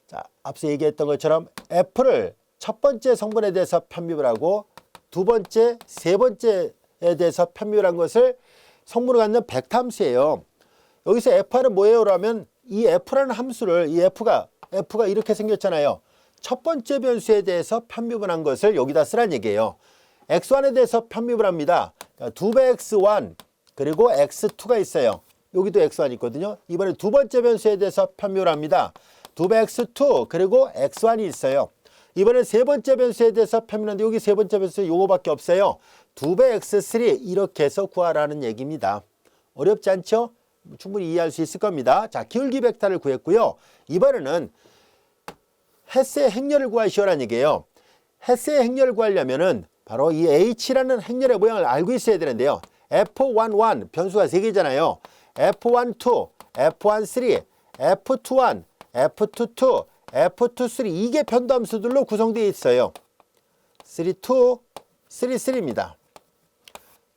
자, 앞서 얘기했던 것처럼 f를 첫 번째 성분에 대해서 편입을 하고 두 번째, 세 번째에 대해서 편입을 한 것을 성분을 갖는 벡터 함수예요. 여기서 f는 뭐예요? 라면 이 f라는 함수를 이 f가 이렇게 생겼잖아요. 첫 번째 변수에 대해서 편입을 한 것을 여기다 쓰란 얘기예요. x1에 대해서 편입을 합니다. 2배 x1 그리고 x2가 있어요. 여기도 x1 있거든요. 이번에 두 번째 변수에 대해서 편입을 합니다. 2배 x2 그리고 x1이 있어요. 이번에 세 번째 변수에 대해서 편입하는데 여기 세 번째 변수 요거밖에 없어요. 2배 x3 이렇게 해서 구하라는 얘기입니다. 어렵지 않죠? 충분히 이해할 수 있을 겁니다. 자, 기울기 벡터를 구했고요. 이번에는 햇세의 행렬을 구하시오라는 얘기예요. 햇세의 행렬을 구하려면은 바로 이 h라는 행렬의 모양을 알고 있어야 되는데요. f11 변수가 3개잖아요. f12, f13, f21, f22, f23 이게 편도함수들로 구성되어 있어요. 32, 33입니다.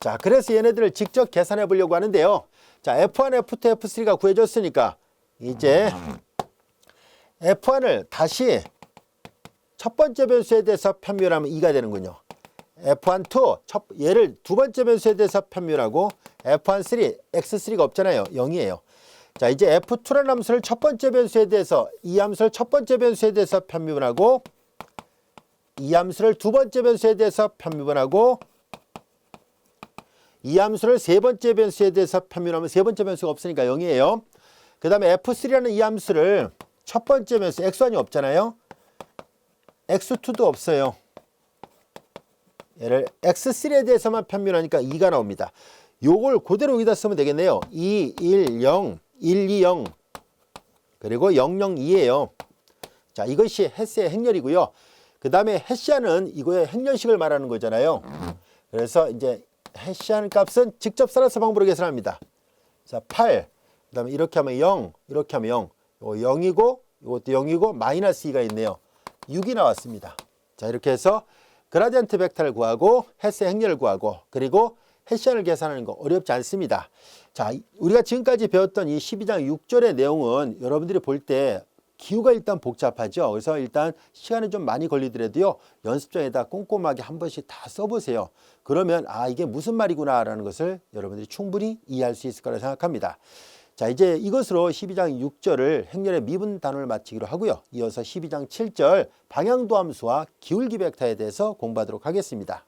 자, 그래서 얘네들을 직접 계산해 보려고 하는데요. 자, f1, f2, f3가 구해졌으니까 이제 f1을 다시 첫 번째 변수에 대해서 편밀하면 2가 되는군요. f1, 2 얘를 두 번째 변수에 대해서 편밀하고 f1, 3, x3가 없잖아요. 0이에요. 자, 이제 f2라는 함수를 첫 번째 변수에 대해서 이 함수를 첫 번째 변수에 대해서 편밀하고 이 함수를 두 번째 변수에 대해서 편밀하고 이 함수를 세 번째 변수에 대해서 편밀하면 세 번째 변수가 없으니까 0이에요. 그 다음에 f3라는 이 함수를 첫 번째 변수 x1이 없잖아요. x2도 없어요. 얘를 x3에 대해서만 편밀하니까 2가 나옵니다. 요걸 그대로 여기다 쓰면 되겠네요. 2, 1, 0, 1, 2, 0 그리고 0, 0, 2예요. 자, 이것이 햇세의 행렬이고요. 그 다음에 햇시안은 이거의 행렬식을 말하는 거잖아요. 그래서 이제 햇시안 값은 직접 살아서 방법으로 계산합니다. 자, 8, 그 다음에 이렇게 하면 0, 이렇게 하면 0, 이거 0이고 이것도 0이고 마이너스 2가 있네요. 6이 나왔습니다. 자, 이렇게 해서 그라디언트 벡터를 구하고 헬스의 행렬을 구하고 그리고 해시안을 계산하는 거 어렵지 않습니다. 자, 우리가 지금까지 배웠던 이 12장 6절의 내용은 여러분들이 볼 때 기호가 일단 복잡하죠. 그래서 일단 시간이 좀 많이 걸리더라도요. 연습장에다 꼼꼼하게 한 번씩 다 써보세요. 그러면 아, 이게 무슨 말이구나 라는 것을 여러분들이 충분히 이해할 수 있을 거라 생각합니다. 자, 이제 이것으로 12장 6절을 행렬의 미분 단원을 마치기로 하고요. 이어서 12장 7절 방향도 함수와 기울기 벡터에 대해서 공부하도록 하겠습니다.